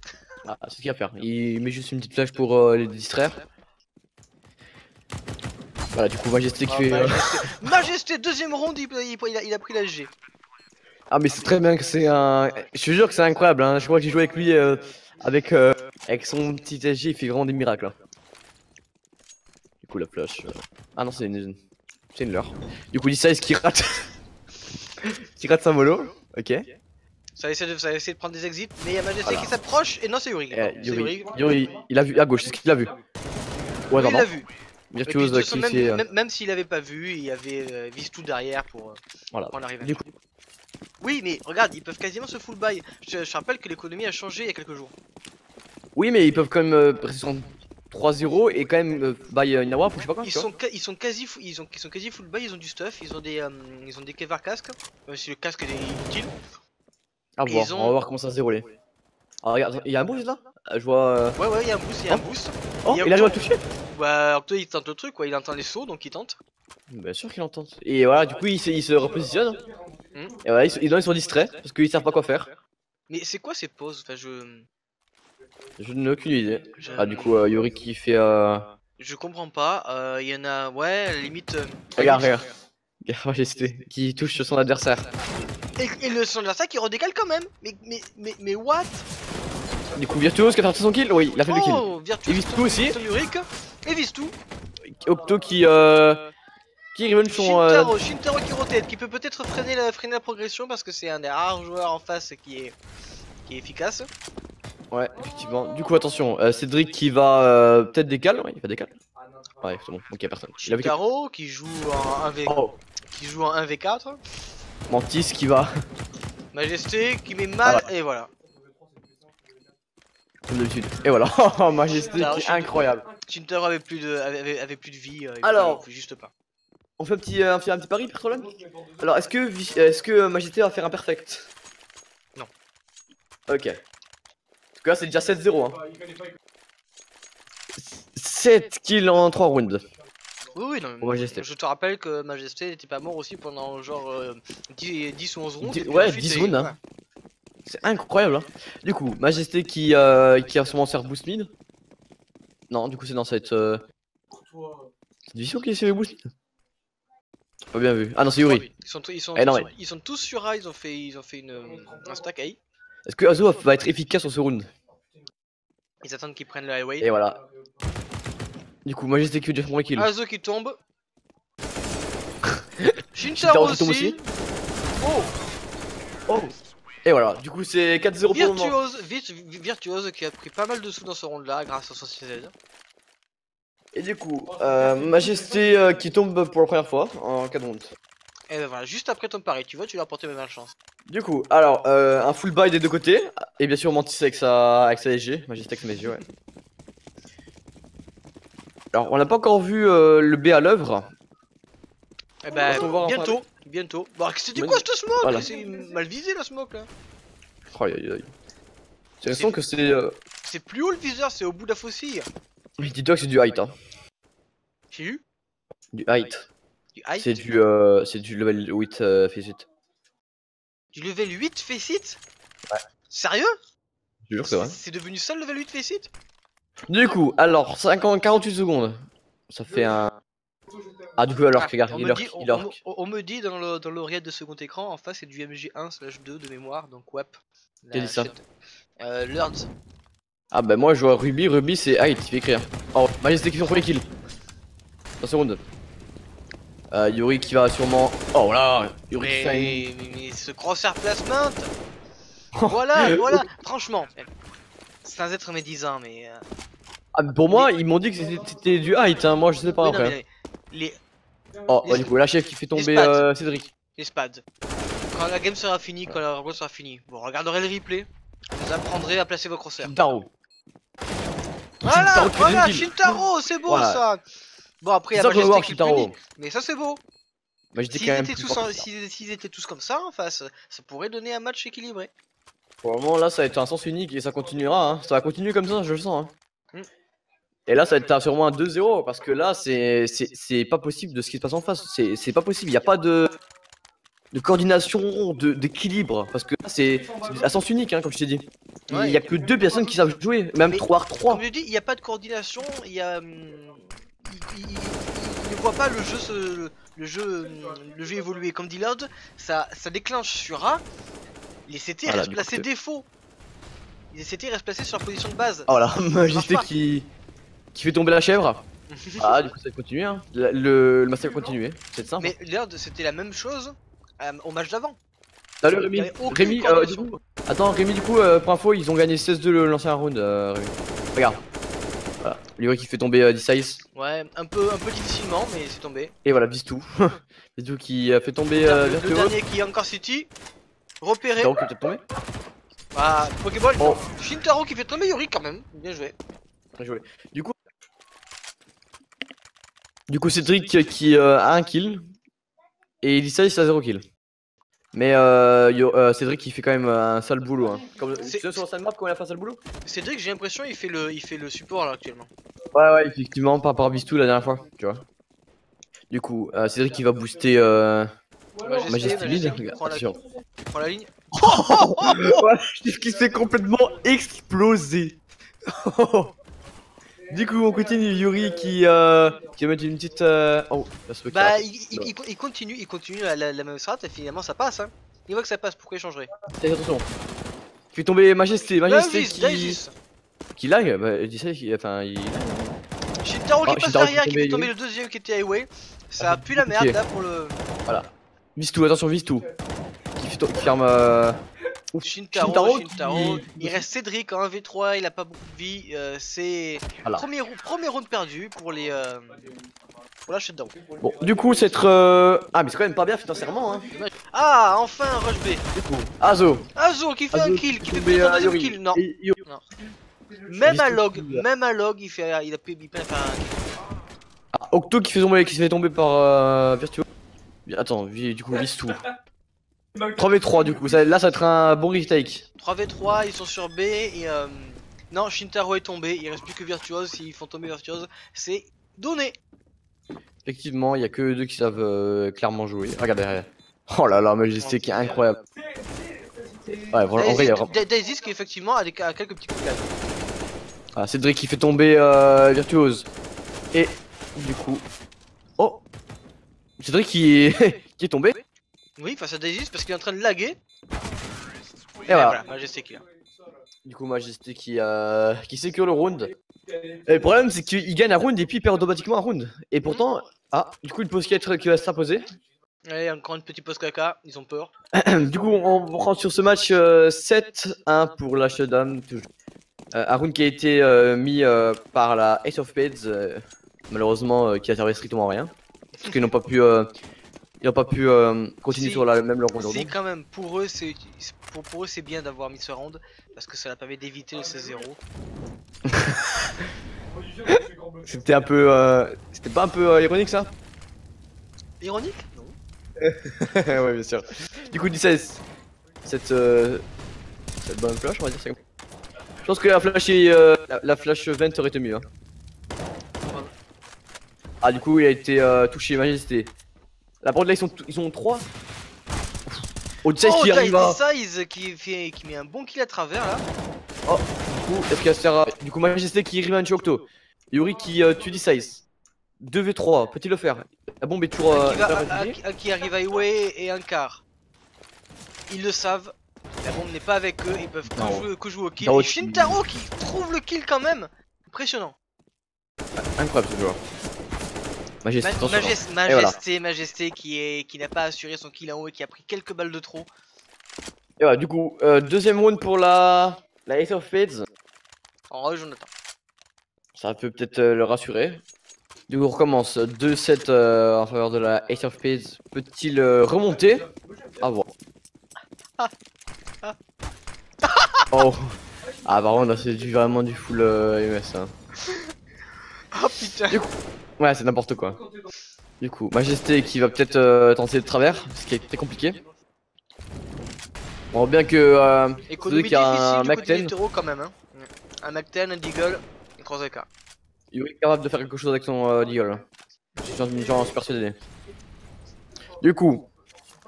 Ah, c'est ce qu'il va faire. Il met juste une petite flèche pour les distraire. Voilà, du coup, Majesté qui Ah, fait. Majesté, deuxième round, il a pris la G. Ah, mais c'est très bien que c'est un. Je te jure que c'est incroyable. Hein. Je crois que j'ai joué avec lui avec son petit SG, il fait vraiment des miracles. Hein. Du coup, la flash. Ah non, c'est une leurre. Du coup, Lisa, qui rate. qui rate sa mollo. Ok. Ça essaie de prendre des exits, mais il y a Majesté Voilà. qui s'approche. Et non, c'est Yuri. C'est Yuri, il a vu à gauche, c'est ce qu'il a vu. Ouais, Oui, il non, l'a vu. Virtuose Et puis, qui même, fait. même s'il avait pas vu, il y avait vise tout derrière pour Voilà. en arriver. Du coup, Oui, mais regarde, ils peuvent quasiment se full buy. Je rappelle que l'économie a changé il y a quelques jours. oui, mais ils peuvent quand même rester sur 3-0 et quand même buy Inawa pour je sais pas quoi. tu vois. Ils sont quasi full buy, ils ont du stuff, ils ont des Kevar casques, même si le casque est utile. À Et voir, ils ont- on va voir comment ça va se dérouler. Ah, regarde, il y a un boost là. Je vois. Ouais, il y a un boost, il y a un boost. Oh, Il y a il arrive à toucher. Bah, Octo il tente le truc, quoi, il entend les sauts donc il tente. Bien sûr qu'il entend. Et voilà, du coup, il se repositionne. Hmm. Et voilà, ils sont distraits parce qu'ils savent pas quoi faire. Mais c'est quoi ces pauses? Enfin, Je n'ai aucune idée. je, Ah, du coup, Yuri qui fait. je comprends pas. Il y en a, ouais, à la limite. Regarde. Regarde, Majesté qui touche son adversaire. Et le son adversaire qui redécale quand même. Mais what? Du coup, Virtuose qui a fait son kill. Oui, il a fait le kill. Oh, Virtus. Il vise tout aussi. Yurick. Et vise tout. Octo qui revenge son. Shintaro qui rotate, qui peut peut-être freiner la progression parce que c'est un des rares joueurs en face qui est efficace. Ouais, effectivement. Du coup, attention, Cédric qui va peut-être décaler. Ouais, il va décaler. Ouais, c'est bon, ok, personne. Il avait Shintaro qui joue en 1v, Oh, qui joue en 1v4. Mantis qui va. Majesté qui met mal, et voilà. Comme d'habitude. Et voilà. Oh, Majesté Alors, qui est incroyable. Shintaro avait plus de vie, Alors. il pouvait juste pas. On fait un petit pari, Pertrolon. Alors, est-ce que Majesté va faire un perfect? Non. Ok. En tout cas, c'est déjà 7-0. Hein. 7 kills en 3 rounds. Oui, non, Pour Majesté. je te rappelle que Majesté n'était pas mort aussi pendant genre 10 ou 11 rounds. et puis Ouais, ensuite, 10 il- rounds. Hein. ouais. C'est incroyable. Hein. Du coup, Majesté qui a sûrement faire boost mid. Non, du coup, c'est dans cette. C'est Vision qui essaie de boost mid. Pas bien vu. Ah non, c'est Yuri. Eh non, Ils sont tous sur A, ils ont fait un stack A. Est-ce que Azo va être efficace sur ce round? Ils attendent qu'ils prennent le highway. Et voilà. Du coup, Majesté qui veut déjà pour kill. Azo qui tombe. Shintaro Shintaro qui tombe aussi. aussi. Oh. Et voilà, du coup c'est 4-0 pour le moment. Virtuose qui a pris pas mal de sous dans ce round là grâce à son CZ. Et du coup, Majesté qui tombe pour la première fois en 4 rounds. Et ben voilà, juste après ton pari, tu vois, tu lui as apporté ma malchance. Du coup, alors, un full buy des deux côtés. Et bien sûr Mantis avec sa SG, Majesté avec sa SG, ouais. Alors, on n'a pas encore vu le B à l'œuvre. Eh ben, On va en bientôt. Bon, c'était Bonne- quoi cette smoke? Voilà. C'est mal visé la smoke là. Oh, aïe, aïe, aïe. J'ai l'impression que c'est. C'est plus haut le viseur, c'est au bout de la faucille. Dis-toi que c'est du height, hein. J'ai eu Du height. du height. C'est du level 8 Faceit. Du level 8 Faceit? Ouais. Sérieux? Je te jure que c'est vrai. C'est devenu ça le level 8 Faceit? Du coup, alors, 48 secondes. Ça fait un... Ah du coup alors fais gaffe, on, il me dit, lurk. on me dit dans l'oreillette de second écran, en face c'est du MG1/2 de mémoire, donc ouais. Qui a dit ça? Lurds. Ah bah moi je vois Ruby, Ruby c'est height, il fait écrire. Oh, Majesté qui fait son premier kill. Dans seconde. Yuri qui va sûrement... Oh là, Yuri qui fait Mais ce crosshair placement. Voilà, voilà, franchement. Sans être médisant, mais... Ah pour moi ils m'ont dit que c'était du height, hein. Moi je sais pas oui, après. non, mais les Oh bah, du coup la chef qui fait tomber Cédric. Les spads. Quand la game sera finie, quand la rencontre sera finie, vous regarderez le replay, vous apprendrez à placer vos crosshair. Shintaro. Voilà, voilà, Shintaro, c'est beau voilà. Ça. Bon après il y a ça Majesté voir, qui Shintaro. punit, mais ça c'est beau. Bah, j'étais S'ils quand même étaient, plus fort que ça. s'ils étaient tous comme ça en face, ça pourrait donner un match équilibré. Pour le moment là ça va être un sens unique et ça continuera, hein. Ça va continuer comme ça, je le sens, hein. Mm. Et là ça va être sûrement un 2-0 parce que là c'est pas possible de ce qui se passe en face. C'est pas possible, il n'y a pas de coordination, d'équilibre. Parce que là c'est à sens unique, hein, comme je t'ai dit. Il Ouais. y a que 2 personnes qui savent jouer, même Mais 3-3. Comme je dis, il n'y a pas de coordination, il y a... il ne voit pas le jeu évoluer. Comme dit Lord, ça déclenche sur A, les CT Voilà, restent du placés coup, défaut. Les CT restent placés sur la position de base. Oh là, Ça Majesté marche pas. qui fait tomber la chèvre. Ah du coup ça va continuer, hein. Le massacre va continuer, c'est simple. Mais Lord, c'était la même chose au match d'avant. Salut Il y Rémi. avait aucune Rémi, du coordination. coup... Attends Rémi, du coup, pour info, ils ont gagné 16-2 l'ancien round, Rémi. Regarde. Voilà, Yuri qui fait tomber D-Size. Ouais, un peu difficilement, mais c'est tombé. Et voilà, Bistou. Bistou qui a fait tomber Le Virtuo. dernier qui est encore City, repéré. Shintaro qui est peut-être tombé. Ah, Pokéball. Oh. Shintaro qui fait tomber Yuri quand même. Bien joué. Bien joué. Du coup, Cédric qui a un kill. Et D-Size a 0 kill. Mais Cédric qui fait quand même un sale boulot, hein. Comme, tu sais sur la map comment il a fait un sale boulot? Cédric, j'ai l'impression il fait le support là actuellement. Ouais, effectivement, par rapport à Bistou la dernière fois, tu vois. Du coup, Cédric qui va booster Majesté mid. Attention. Prends la ligne. Voilà, qui s'est complètement explosé. Du coup, on continue. Yuri qui va mettre une petite. Oh, Bah, il continue la même strat et finalement ça passe. Hein. Il voit que ça passe, pourquoi il changerait? Attention. Il fait tomber Majesté. Davis. Qui lag. Bah, dis ça, enfin, il. Shintaro qui passe Shintaro derrière, qui qui fait fait tomber tomber le deuxième qui était highway. Ça a pu la merde là pour le. Voilà. Vistou, attention, Vistou. Qui ferme. Shintaro. Il reste Cédric en 1v3, il a pas beaucoup de vie. C'est voilà. premier round perdu pour les. Pour la shutdown. Bon, du coup, c'est Ah, mais c'est quand même pas bien financièrement, hein. Ah, enfin un rush B. Du coup, Azo Qui fait un kill, qui fait peut-être un deuxième kill. Non. Non. Même à log, il fait, il a pu faire un kill. Ah, Octo qui se fait tomber par Virtuo. Attends, du coup, Vistou. 3v3 du coup, là ça va être un bon retake. 3v3, ils sont sur B et non, Shintaro est tombé, il reste plus que Virtuose, s'ils font tomber Virtuose, c'est donné. Effectivement, il y a que eux deux qui savent clairement jouer. Regardez derrière. Oh là là, Majesté qui est incroyable. Ouais, voilà, en vrai, il y a vraiment... Daisy qui effectivement a quelques petits coups de classe. Ah, Cédric qui fait tomber Virtuose. Et du coup... Oh, Cédric qui est tombé. Oui, face à Daisy parce qu'il est en train de laguer. Et voilà. Majesté qui est là. Du coup, Majesté qui sécure le round. Et le problème, c'est qu'il gagne un round et puis il perd automatiquement un round. Et pourtant, ah, du coup, une pause qui va s'imposer. Allez, encore une petite pause caca, ils ont peur. Du coup, on rentre sur ce match 7-1 pour la shutdown. Un round qui a été mis par la Ace of Spades, malheureusement, qui a servi strictement à rien. Parce qu'ils n'ont pas pu. Ils n'ont pas pu continuer sur même leur round. Si, quand même, pour eux, c'est bien d'avoir mis ce round parce que ça leur permet d'éviter le 16-0. C'était un peu. C'était pas un peu ironique ça? Ironique? Non. Ouais, bien sûr. Du coup, 16. Cette bonne flash, on va dire ça. Je pense que la flash vent aurait été mieux. Hein. Ah, du coup, il a été touché, Majesté. La prod là, ils sont 3. Odyssey qui arrive à... Odyssey qui met un bon kill à travers là. Oh, du coup, est-ce qu'il y a du coup, Majesté qui revenge Octo. Yuri qui tue D-Size. 2v3, peut-il le faire? La bombe est toujours Qui arrive à Iwe et un quart. Ils le savent. La bombe n'est pas avec eux. Ils peuvent que jouer au kill. Et Shintaro qui trouve le kill quand même. Impressionnant. Incroyable ce joueur. Majesté, Majesté qui n'a pas assuré son kill en haut et qui a pris quelques balles de trop. Et voilà, du coup, deuxième round pour la Ace of Spades. En rush, Jonathan. Ça peut peut-être le rassurer. Du coup, on recommence. 2-7 en faveur de la Ace of Spades. Peut-il remonter? À voir. Oh. Ah, par contre, là, c'est vraiment du full MS. Hein. Oh putain. Du coup, ouais, c'est n'importe quoi. Du coup, Majesté qui va peut-être tenter de travers, ce qui est très compliqué. On voit bien que économie qu'il y a un Mac-10 quand même. Hein. Un Mac-10, un Deagle, un Cross-AK. Il est capable de faire quelque chose avec son Deagle. J'en suis persuadé. Du coup,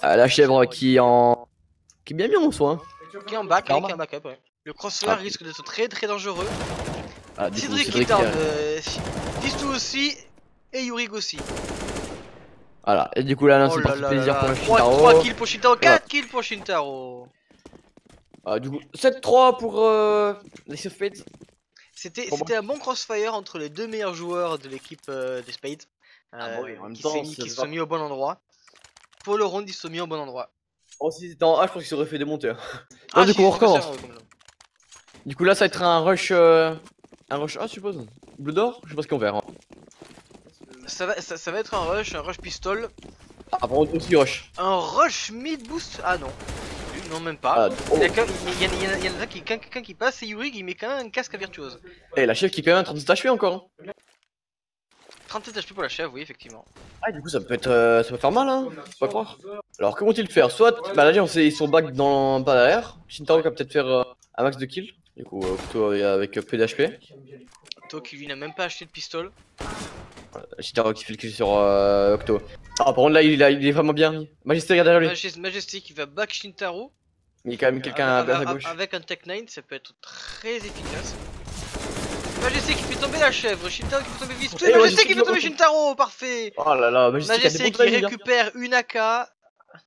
la chèvre qui est bien mis en soi. Hein. Qui est en back, qui est en backup, ouais. Le crossfire risque d'être très dangereux. Ah, Cédric qui tarde, Distou aussi, et Yurig aussi. Voilà, et du coup là, c'est parti plaisir pour Shintaro. 3 kills pour Shintaro, 4 kills pour Shintaro. Du coup, 7-3 pour les Ace of Spades. C'était un bon crossfire entre les deux meilleurs joueurs de l'équipe des Spades. Qui se sont mis au bon endroit. Pour le round, ils se sont mis au bon endroit. Oh, si c'était en A, je pense qu'ils auraient fait démonter. Ah, du coup, on recommence. Du coup, là, ça va être un rush A, je suppose. Blue d'or, je sais pas ce qu'on verra. Ça va être un rush pistol. Ah, par contre, aussi rush. Un rush mid boost. Ah non. Non, même pas. Il y en a quelqu'un qui passe et Yurig il met quand même un casque à virtuose. Et la chèvre qui est quand même 37 HP encore. 37 HP pour la chèvre, oui, effectivement. Ah, du coup, ça peut être. Ça peut faire mal, hein. Faut pas croire. Alors, que vont-ils faire? Soit, bah là, ils sont back dans pas derrière. Shintaro va peut-être faire un max de kills. Du coup, plutôt avec peu d'HP. Octo qui lui n'a même pas acheté de pistol. Shintaro qui fait le kill sur Octo. Ah, par contre, là, il est vraiment bien. Majesté, regarde derrière lui. Majesté qui va back Shintaro. Mais il y a quand même quelqu'un à gauche. Avec un Tech 9, ça peut être très efficace. Majesté qui fait tomber la chèvre, Shintaro qui fait tomber Vistou, et Majesté qui fait tomber Shintaro, parfait. Oh là là, Majesté qui récupère une AK,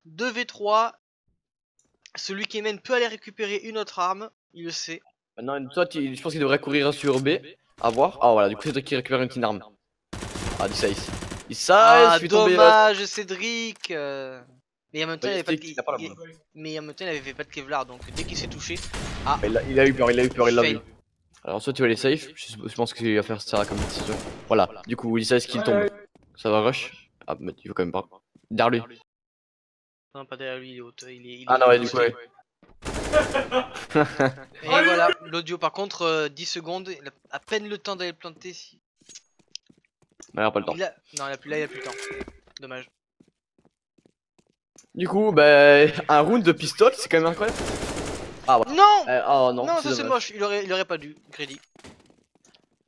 2v3. Celui qui mène peut aller récupérer une autre arme, il le sait. Maintenant, toi, je pense qu'il devrait courir sur B, à voir. Ah voilà, du coup c'est toi qui récupère une petite arme. Ah, du size. Ah, dommage, Cédric. Mais en même temps, il avait pas de Kevlar, donc dès qu'il s'est touché. Ah, il a eu peur, il l'a vu. Alors, soit tu vas aller safe, je pense qu'il va faire ça comme ça. Voilà, du coup, il sait ce qu'il tombe. Ça va rush. Ah, mais il faut quand même pas. Derrière lui. Non, pas derrière lui, il est haut. Ah non, ouais, du coup, ouais. Et voilà, l'audio par contre, 10 secondes, il a à peine le temps d'aller le planter. Si... Il a pas le temps. Non, il a plus le temps. Dommage. Du coup, bah, un round de pistolet, c'est quand même incroyable. Ah ouais. Non oh non, non, ça c'est moche, il aurait pas dû, Greedy.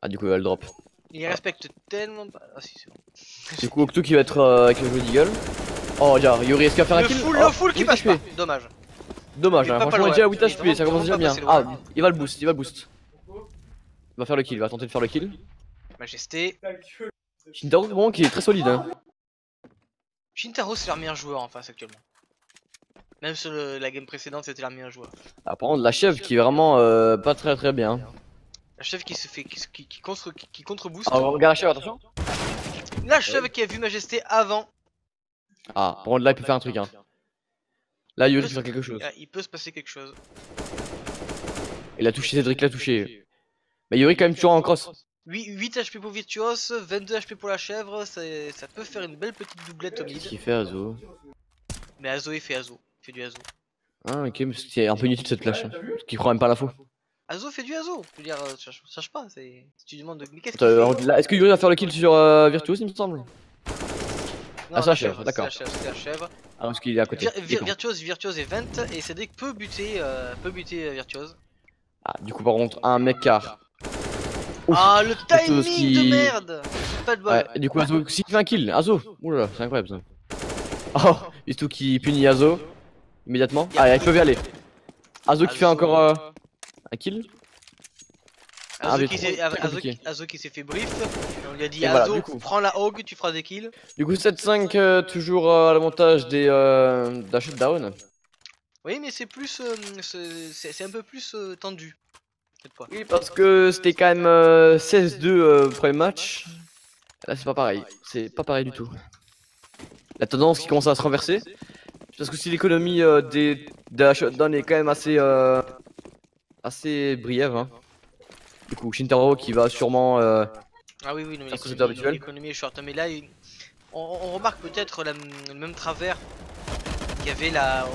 Ah, du coup, il va le drop. Il respecte tellement pas. Ah si, c'est bon. Du coup, Octo qui va être avec le jeu d'Eagle. Oh, regarde, Yuri, est-ce qu'il va faire un kill? Le full qui passe pas. Dommage. Dommage, hein, franchement, il est déjà à 8 HP, ça commence déjà bien. Ah, il va le boost, Il va faire le kill, il va tenter de faire le kill. Majesté. Shintaro, vraiment, qui est très solide. Hein. Shintaro, c'est leur meilleur joueur en face actuellement. Même sur la game précédente, c'était leur meilleur joueur. Ah, par contre, la chèvre qui est vraiment pas très bien. La chèvre qui se fait. qui contre-boost. Ah, regarde la chèvre, attention. La chèvre qui a vu Majesté avant. Ah, par contre, là, il peut faire un truc. Hein. Là, Yuri peut faire quelque chose. Il peut se passer quelque chose. Il a touché, Cédric l'a touché. Mais Yuri, quand même, toujours en cross. 8 HP pour Virtuos, 22 HP pour la chèvre, ça peut faire une belle petite doublette au mid. Qu'est-ce qu'il fait, Azo? Mais Azo, il fait du Azo. Ah, ok, mais c'est un peu inutile cette flash. Hein, parce qu'il prend même pas l'info. Azo fait du Azo, je veux dire, cherche pas, si tu demandes mais qu'est-ce qu'il fait? Est-ce que Yuri va faire le kill sur Virtuos, il me semble? Non, ah, c'est la chèvre, d'accord. C'est la chèvre. Ah, parce qu'il est à côté. Virtuos est 20 et Cédric peut buter Virtuos. Ah, du coup, par contre, un mec car. Ouf, ah, le timing de merde! Pas de bol. Ouais, et du coup, Azo, s'il fait un kill, Azo! Oula, c'est incroyable ça. Oh, Vistou qui punit Azo immédiatement. Ah, ils peuvent y aller. Azo qui fait encore un kill. Azo qui s'est fait brief. On lui a dit Et voilà, Azo, du coup. prends la hog, tu feras des kills. Du coup 7-5 toujours à l'avantage d'un shutdown. Oui, mais c'est plus. C'est un peu plus tendu cette fois. Oui, parce que c'était quand même 16-2 premier match. Là c'est pas pareil, c'est pas pareil du tout. La tendance qui commence à se renverser. Parce que si l'économie de la shutdown est quand même assez briève. Hein. Du coup Shintaro qui va sûrement... Ah oui, non, mais c'est habituel. l'économie est short. Mais là, on remarque peut-être le même travers qu'il y avait là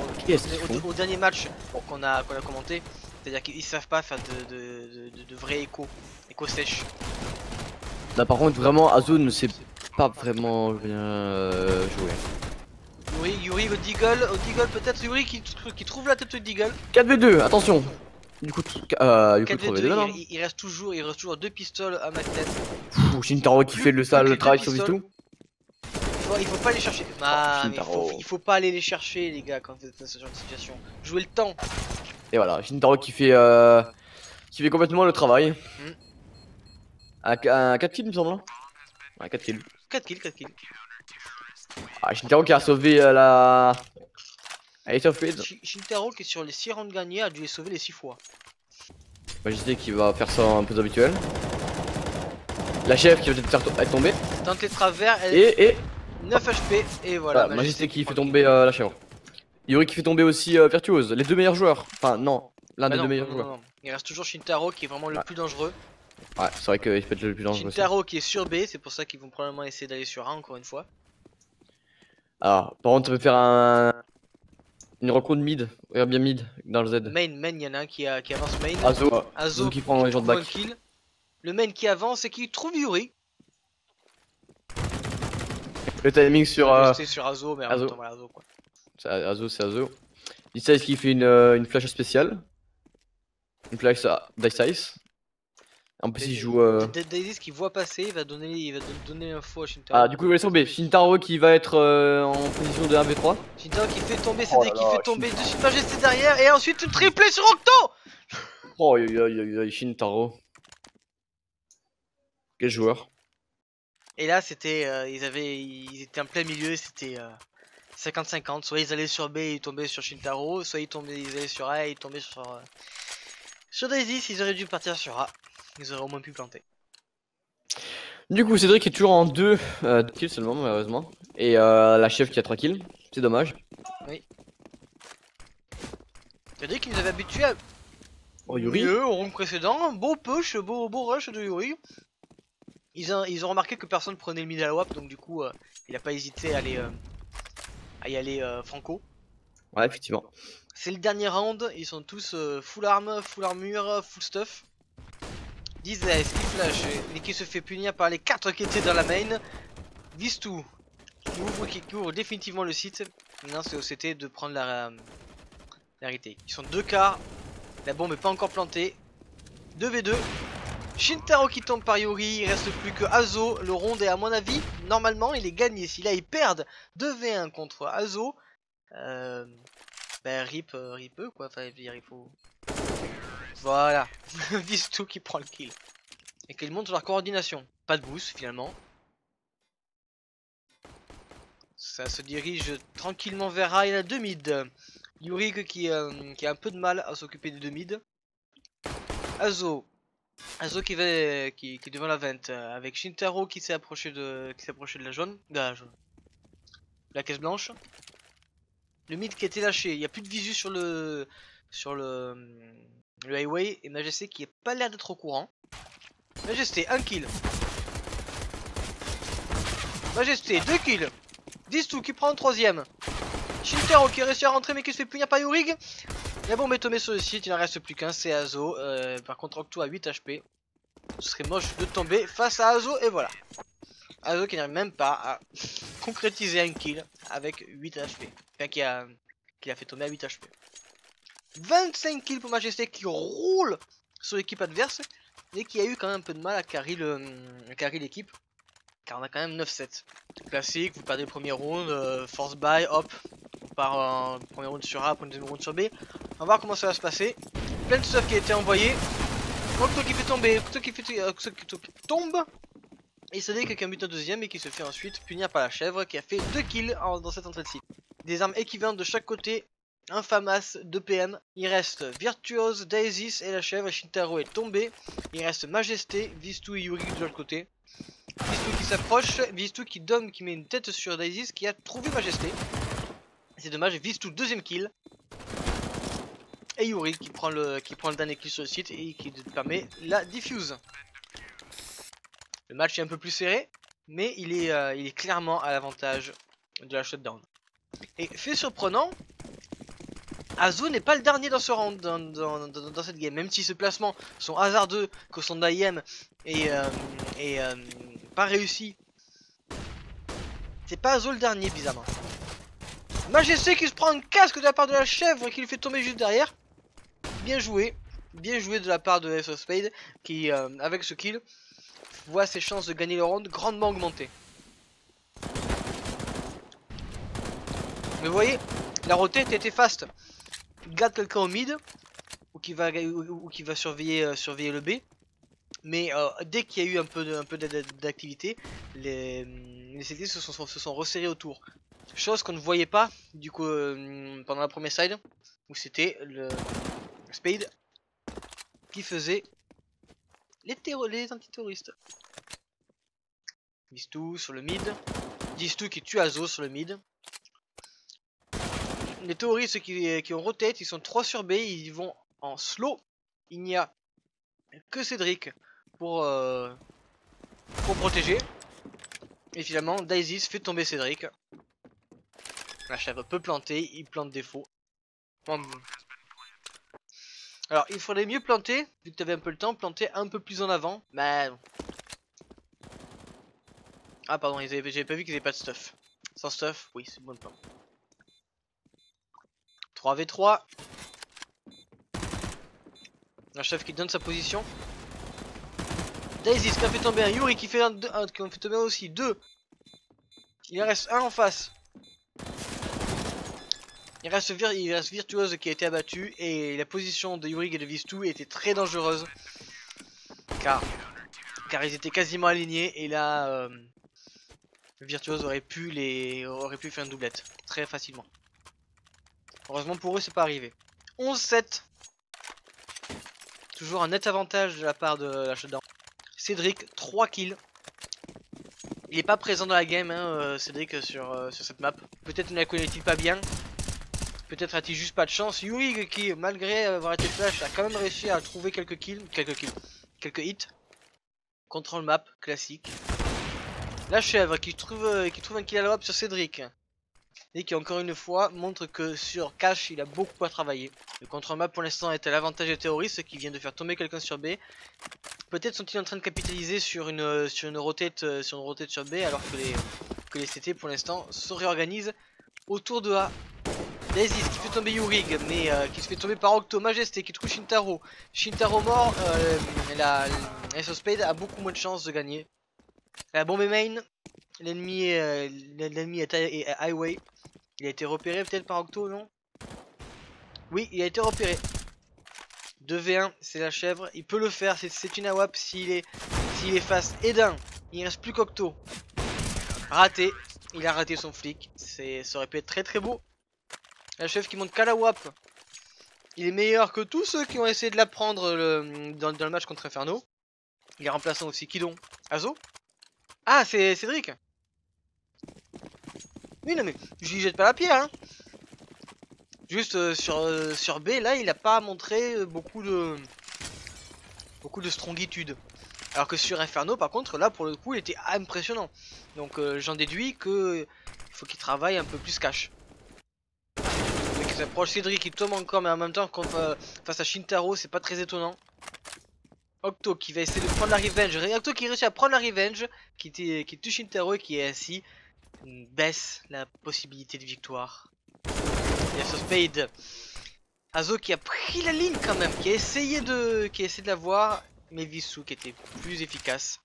au dernier match qu'on a commenté. C'est-à-dire qu'ils savent pas faire de vrai écho sèche. Là par contre vraiment Azo ne sait pas vraiment bien jouer. Yuri au Deagle peut-être Yuri qui trouve la tête de Deagle. 4v2, attention. Du coup, 4v2, il reste toujours 2 pistoles à ma tête. Shintaro qui fait le travail sur tout. Il faut pas les chercher. Ah, mais Shintaro. il faut pas aller les chercher les gars quand vous êtes dans ce genre de situation. Jouez le temps. Et voilà, Shintaro qui fait complètement le travail. Un 4 kills il me semble. Hein. Ouais, 4 kills. 4 kills. Ah, Shintaro qui a sauvé la Ace of Spades. Shintaro qui sur les 6 rounds gagnés a dû les sauver les 6 fois. Majesté qui va faire ça un peu habituel. La chef qui va peut-être être tombée. Dans tes travers, elle et 9 HP et voilà. Majesté qui fait tomber la chèvre. Yuri qui fait tomber aussi Virtuose, les deux meilleurs joueurs. Enfin non, l'un des deux meilleurs joueurs. Non. Il reste toujours Shintaro qui est vraiment le plus dangereux. Ouais, c'est vrai qu'il peut être le plus dangereux. Shintaro qui est sur B, c'est pour ça qu'ils vont probablement essayer d'aller sur A encore une fois. Alors, par contre, on peut faire une rencontre mid, bien mid dans le Z. Main, il y en a un qui avance main. Azo qui prend les gens de back. Kill. Le main qui avance et qui trouve Yuri. Le timing sur C'est sur Azo, mais Azo. voilà, Azo quoi. C'est Azo. Dice qui fait une flash spéciale. Une flash à Dice. En plus, il joue. Daisy qui voit passer, il va donner l'info à Shintaro. Ah, du coup, il va sur B. Shintaro qui va être en position de 1v3. Shintaro qui fait tomber CD, qui fait tomber de Majesté derrière, et ensuite une triplé sur Octo. Oh, Shintaro. Quel joueur. Et là, c'était. Ils étaient en plein milieu, c'était 50-50. Soit ils allaient sur B et ils tombaient sur Shintaro, soit ils allaient sur A et ils tombaient sur Daisy. S'ils auraient dû partir sur A, ils auraient au moins pu planter. Du coup, Cédric est toujours en 2 kills seulement, malheureusement. Et la chef qui a 3 kills. C'est dommage. Oui. Cédric qui nous avait habitués à. Oh, Yuri. Mieux au round précédent. Beau push, beau rush de Yuri. Ils ont remarqué que personne prenait le mid à la WAP, donc du coup, il a pas hésité à y aller franco. Ouais, effectivement. C'est le dernier round, ils sont tous full arme, full armure, full stuff. Dizes qui flash, mais qui se fait punir par les 4 qui étaient dans la main. Vistou qui ouvre définitivement le site. Maintenant c'est au CT de prendre la retake. Ils sont 2K, la bombe est pas encore plantée. 2v2. Shintaro qui tombe par Yuri, il reste plus que Azo. Le round est à mon avis, normalement il est gagné. Si là ils perdent 2v1 contre Azo, rip eux quoi, enfin il faut... Voilà, Vistou qui prend le kill. Et qu'ils montrent leur coordination. Pas de boost finalement. Ça se dirige tranquillement vers A, il y a 2 mid. Yuri qui a un peu de mal à s'occuper des 2 mid. Azo qui est devant la vente avec Shintaro qui s'est approché de la jaune, de la caisse blanche. Le mid qui a été lâché, il n'y a plus de visu sur le highway et Majesté qui n'a pas l'air d'être au courant. Majesté 1 kill. Majesté 2 kills. Distou qui prend un 3ème. Shintaro qui a réussi à rentrer mais qui se fait punir par Yurig. La bombe est tombée sur le site, il n'en reste plus qu'un, c'est Azo. Par contre Octo a 8 HP. Ce serait moche de tomber face à Azo et voilà. Azo qui n'arrive même pas à concrétiser un kill avec 8 HP. Enfin qui a fait tomber à 8 HP. 25 kills pour Majesté qui roule sur l'équipe adverse. Et qui a eu quand même un peu de mal à carry l'équipe. Car on a quand même 9-7. Classique, vous perdez le premier round, force buy, hop. On part en premier round sur A, pour une deuxième round sur B. On va voir comment ça va se passer. Plein de stuff qui a été envoyé. Octo qui fait tomber, Octo qui tombe. Et c'est qui a un but en deuxième et qui se fait ensuite punir par la chèvre qui a fait 2 kills dans cette entrée de site. Des armes équivalentes de chaque côté, un FAMAS, 2 PM. Il reste Virtuose, Daisys et la chèvre. Shintaro est tombé. Il reste Majesté, Vistou et Yuri de l'autre côté. Vistou qui s'approche, Vistou qui met une tête sur Daisys qui a trouvé Majesté. C'est dommage, Vistou deuxième kill. Et Yuri qui prend le dernier kill sur le site et qui permet la diffuse. Le match est un peu plus serré, mais il est clairement à l'avantage de la shutdown. Et fait surprenant, Azo n'est pas le dernier dans ce round, dans cette game. Même si ses placements sont hasardeux, que son IM est pas réussi. C'est pas Azo le dernier, bizarrement. Majesté qui se prend un casque de la part de la chèvre qui le fait tomber juste derrière. Bien joué de la part de Ace of Spades qui, avec ce kill, voit ses chances de gagner le round grandement augmenter. Mais vous voyez, la rotate était fast. Il garde quelqu'un au mid ou qui va surveiller le B. Mais dès qu'il y a eu un peu d'activité, les CT se sont resserrés autour. Chose qu'on ne voyait pas du coup pendant la première side où c'était le Spade qui faisait les antiterroristes. Vistou sur le mid. Vistou qui tue Azo sur le mid. Les terroristes qui ont rotate, ils sont 3 sur B, ils vont en slow. Il n'y a que Cédric pour protéger. Et finalement, Daisy fait tomber Cédric. La chèvre peut planter, il plante des faux. Alors, il faudrait mieux planter, vu que tu avais un peu le temps, planter un peu plus en avant. Mais... Ah pardon, j'avais pas vu qu'ils avaient pas de stuff. Sans stuff, oui, c'est bon plan. 3v3. Un chef qui donne sa position. Daisy qui a fait tomber un Yuri qui fait qui en fait tomber aussi 2. Il en reste un en face. Il reste Virtuose qui a été abattu et la position de Yuri et de Vistou était très dangereuse. Car ils étaient quasiment alignés et là Virtuose aurait pu faire une doublette très facilement. Heureusement pour eux c'est pas arrivé. 11-7. Toujours un net avantage de la part de la shutdown. Cédric 3 kills. Il est pas présent dans la game hein, Cédric sur cette map. Peut-être ne la connaît-il pas bien. Peut-être a-t-il juste pas de chance. Yuri qui malgré avoir été flash a quand même réussi à trouver quelques hits. Contrôle map classique. La chèvre qui trouve un kill à la wap sur Cédric. Et qui encore une fois montre que sur cash il a beaucoup à travailler. Le contrôle map pour l'instant est à l'avantage des terroristes qui vient de faire tomber quelqu'un sur B. Peut-être sont-ils en train de capitaliser sur une rotate sur B alors que les CT pour l'instant se réorganisent autour de A. Daisy qui fait tomber Yurig mais qui se fait tomber par Octo. Majesté qui trouve Shintaro. Shintaro mort, la Ace of Spades a beaucoup moins de chances de gagner. La bombe est main, l'ennemi est highway. Il a été repéré peut-être par Octo, non? Oui, il a été repéré. 2v1, c'est la chèvre, il peut le faire, c'est une AWAP s'il est face. Et d'un, il ne reste plus qu'Octo. Raté, il a raté son flic, ça aurait pu être très très beau. La chèvre qui monte qu'à la WAP. Il est meilleur que tous ceux qui ont essayé de la prendre dans le match contre Inferno. Il est remplaçant aussi, qui donc? Azo? Ah, c'est Cédric. Oui, non mais, je lui jette pas la pierre hein. Juste sur B, là, il a pas montré beaucoup de strongitude. Alors que sur Inferno, par contre, là, pour le coup, il était impressionnant. Donc, j'en déduis que il faut qu'il travaille un peu plus cash. Il s'approche Cédric, il tombe encore, mais en même temps, face à Shintaro, c'est pas très étonnant. Octo qui va essayer de prendre la revenge. Octo qui réussit à prendre la revenge, qui tue Shintaro et qui est ainsi baisse la possibilité de victoire. Il y a ce Spade. Azo qui a pris la ligne quand même, qui a essayé de la voir, mais Vistou qui était plus efficace.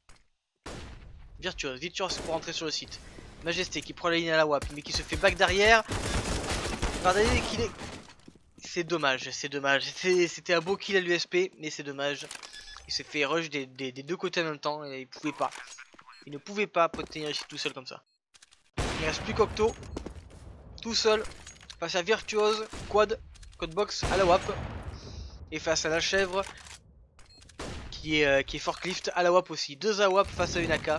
Virtuose pour rentrer sur le site. Majesté qui prend la ligne à la WAP, mais qui se fait back derrière. C'est dommage, C'était un beau kill à l'USP, mais c'est dommage. Il s'est fait rush des deux côtés en même temps et il pouvait pas. Il ne pouvait pas tenir ici tout seul comme ça. Il reste plus qu'Octo. Tout seul. Face à Virtuose. Quad box à la WAP. Et face à la chèvre. Qui est forklift à la WAP aussi. 2 AWAP face à une AK.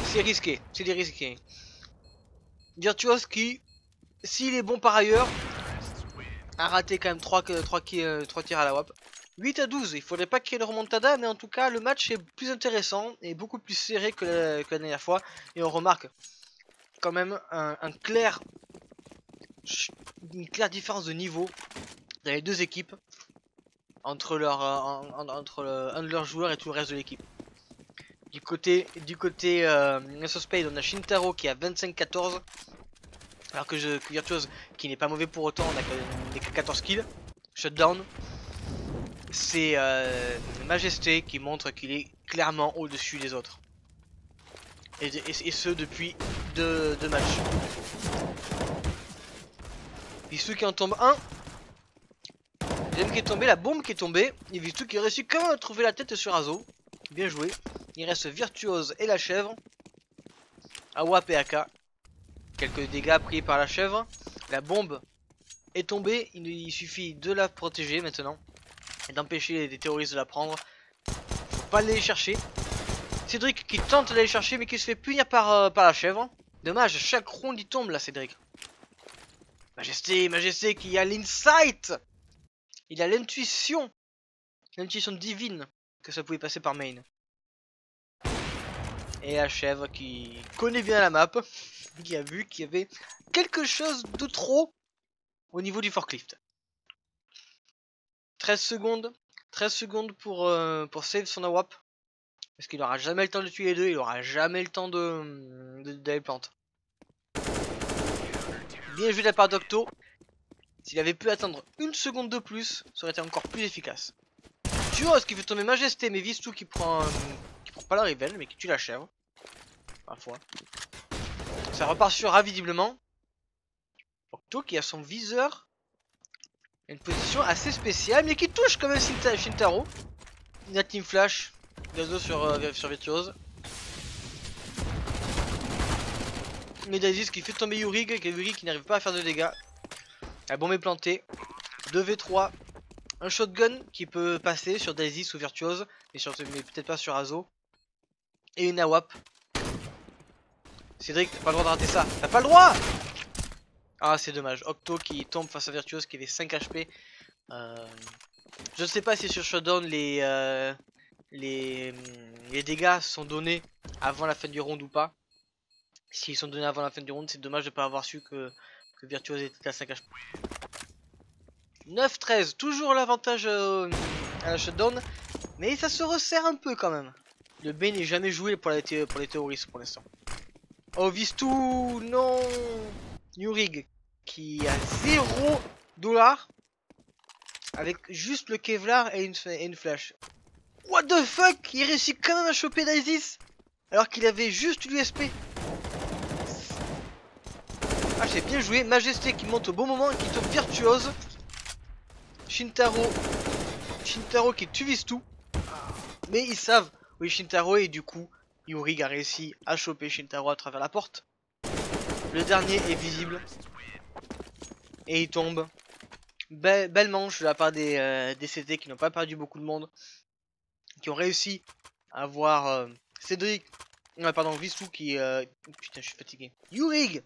C'est risqué. C'est des risqués. Virtuose qui, s'il est bon par ailleurs, a raté quand même 3 tirs à la WAP. 8 à 12, il faudrait pas qu'il y ait une remontada, mais en tout cas le match est plus intéressant et beaucoup plus serré que la dernière fois. Et on remarque quand même une claire différence de niveau dans les deux équipes entre un de leurs joueurs et tout le reste de l'équipe. Du côté Ace of Spades, on a Shintaro qui a 25-14, alors que Virtuose, qui n'est pas mauvais pour autant, on a que 14 kills. Shutdown, c'est Majesté qui montre qu'il est clairement au-dessus des autres. Et ce depuis deux matchs. Vistou qui en tombe un. Deuxième qui est tombé, la bombe qui est tombée. Et Vistou qui a réussi quand même à trouver la tête sur Azo. Bien joué. Il reste Virtuose et la chèvre. AWAP et AK. Quelques dégâts pris par la chèvre. La bombe est tombée. Il suffit de la protéger maintenant. Et d'empêcher les terroristes de la prendre. Faut pas aller les chercher. Cédric qui tente d'aller chercher mais qui se fait punir par la chèvre. Dommage, chaque round il tombe là Cédric. Majesté qui a l'insight. Il a l'intuition divine que ça pouvait passer par main. Et la chèvre qui connaît bien la map, qui a vu qu'il y avait quelque chose de trop au niveau du forklift. 13 secondes pour save son AWAP. Parce qu'il aura jamais le temps de tuer les deux, il aura jamais le temps d'aller plante. Bien joué de la part d'Octo. S'il avait pu attendre une seconde de plus, ça aurait été encore plus efficace. Virtuose qui fait tomber Majesté, mais Vistou qui prend pas la Riven, mais qui tue la chèvre. Parfois. Ça repart sur A visiblement. Octo qui a son viseur. Une position assez spéciale, mais qui touche quand même Shintaro. Une team flash. Gazo sur Virtuose. Medazis qui fait tomber Yurig, qui n'arrive pas à faire de dégâts. La bombe est plantée. 2v3. Un shotgun qui peut passer sur Daisy ou Virtuose, mais peut-être pas sur Azo. Et une AWAP. Cédric, t'as pas le droit de rater ça. T'as pas le droit. Ah, c'est dommage. Octo qui tombe face à Virtuose qui avait 5 HP. Je ne sais pas si sur Showdown les dégâts sont donnés avant la fin du round ou pas. S'ils sont donnés avant la fin du round, c'est dommage de ne pas avoir su que Virtuose était à 5 HP. 9-13, toujours l'avantage à la shutdown, mais ça se resserre un peu quand même. Le B n'est jamais joué pour les terroristes pour l'instant. Oh Vistou, non. Yurig qui a 0$ avec juste le Kevlar et une flash. What the fuck, il réussit quand même à choper Daisis alors qu'il avait juste l'USP. Ah, c'est bien joué. Majesté qui monte au bon moment et qui tombe Virtuose. Shintaro qui tue Vistou. Mais ils savent où est Shintaro et du coup Yurig a réussi à choper Shintaro à travers la porte. Le dernier est visible. Et il tombe. Belle manche de la part des CT qui n'ont pas perdu beaucoup de monde. Qui ont réussi à avoir Cédric. Pardon, Vistou qui... Putain, je suis fatigué. Yurig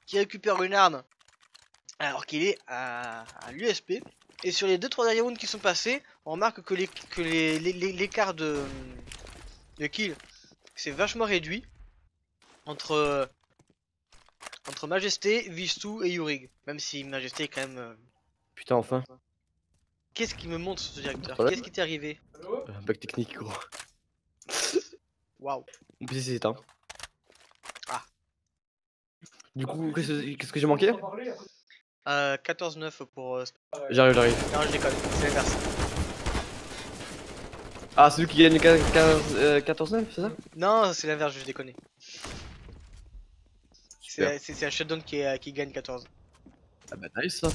qui récupère une arme alors qu'il est à l'USP. Et sur les 2-3 derniers rounds qui sont passés, on remarque que l'écart de kill s'est vachement réduit entre Majesté, Vistou et Yurig. Même si Majesté est quand même... Putain, enfin. Qu'est-ce qui me montre ce directeur? Qu'est-ce qui t'est arrivé? Bug technique, gros. Waouh. Mon PC s'est éteint. Ah. Du coup, qu'est-ce que j'ai manqué? 14-9 pour... J'arrive. Non, je déconne, c'est l'inverse. Ah, c'est lui qui gagne 14-9, c'est ça? Non, c'est l'inverse, je déconne. C'est un shutdown qui gagne 14. Ah bah nice ça.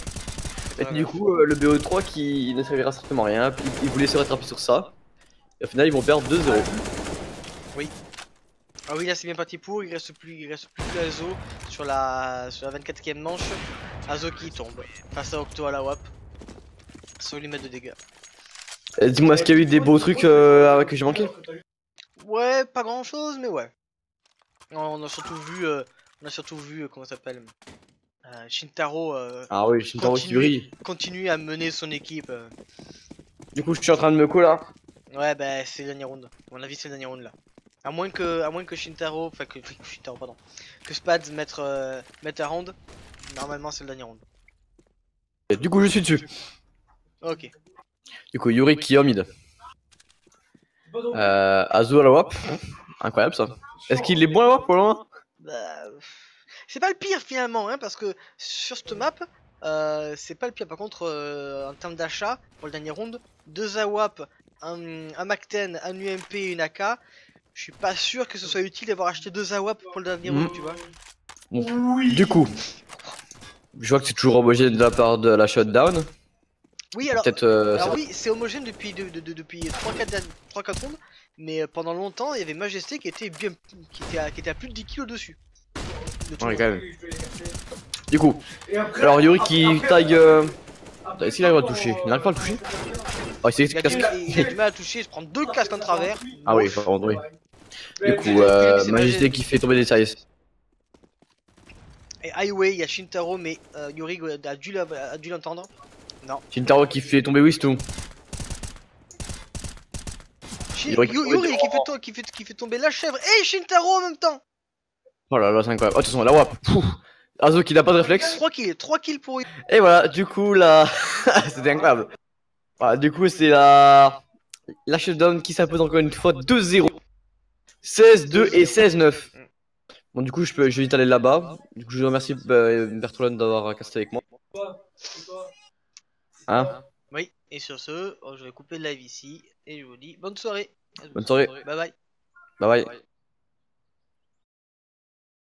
Et du coup, le BO3 qui ne servira certainement à rien, puis ils voulaient se rattraper sur ça. Et au final, ils vont perdre 2-0. Ah oui, là c'est bien parti pour, il reste plus que Azo sur la 24e manche. Azo qui tombe face à Octo à la WAP. Sans lui mettre de dégâts. Dis-moi, est-ce qu'il y a eu des beaux trucs que j'ai manqué? Ouais, pas grand chose, mais ouais. On a surtout vu, comment ça s'appelle, Shintaro Ah oui, Shintaro qui brille. continue à mener son équipe. Du coup, je suis en train de me coller là. Ouais, bah c'est le dernier round. À mon avis, c'est le dernier round là. À moins que Shintaro, enfin que Shintaro, pardon, que Spads mette un round. Normalement, c'est le dernier round. Et du coup, je suis dessus. Ok. Du coup, Yuri qui est au mid. Azu à la WAP. Incroyable ça. Est-ce qu'il est bon à la WAP pour le moment? Bah, c'est pas le pire finalement, hein, parce que sur cette map, c'est pas le pire. Par contre, en termes d'achat, pour le dernier round, 2 AWAP, un MAC-10, un UMP et une AK. Je suis pas sûr que ce soit utile d'avoir acheté 2 AWAP pour le dernier round, tu vois. Bon. Du coup, je vois que c'est toujours homogène de la part de la shutdown. Oui, alors, peut-être. oui, c'est homogène depuis 3-4 rounds, mais pendant longtemps, il y avait Majesté qui était qui était à plus de 10 kills dessus. Ouais, quand même. Du coup, alors Yuri qui tag. Est-ce qu'il arrive à le toucher? Il n'arrive pas à le toucher? Oh, il Il a du mal à toucher, il se prend 2 casques en travers. Ah oui, pardon, oui. Du coup, Majesté qui fait tomber des services. Et Highway, il y a Shintaro, mais Yuri a dû l'entendre. Non. Shintaro qui fait tomber Wistou. Yuri qui fait tomber la chèvre et Shintaro en même temps. Oh là là, c'est incroyable. Oh, de toute façon, la WAP. Azo qui n'a pas de réflexe. 3 kills pour lui. Et voilà, du coup, là. C'était incroyable. Voilà, du coup, c'est la shutdown qui s'impose encore une fois 2-0. 16-2 et 16-9. Bon, du coup, je vais vite aller là-bas. Du coup, je remercie Bertrand d'avoir casté avec moi. Hein? Oui, et sur ce, je vais couper le live ici et je vous dis bonne soirée. Bonne soirée. Bye bye. Bye bye.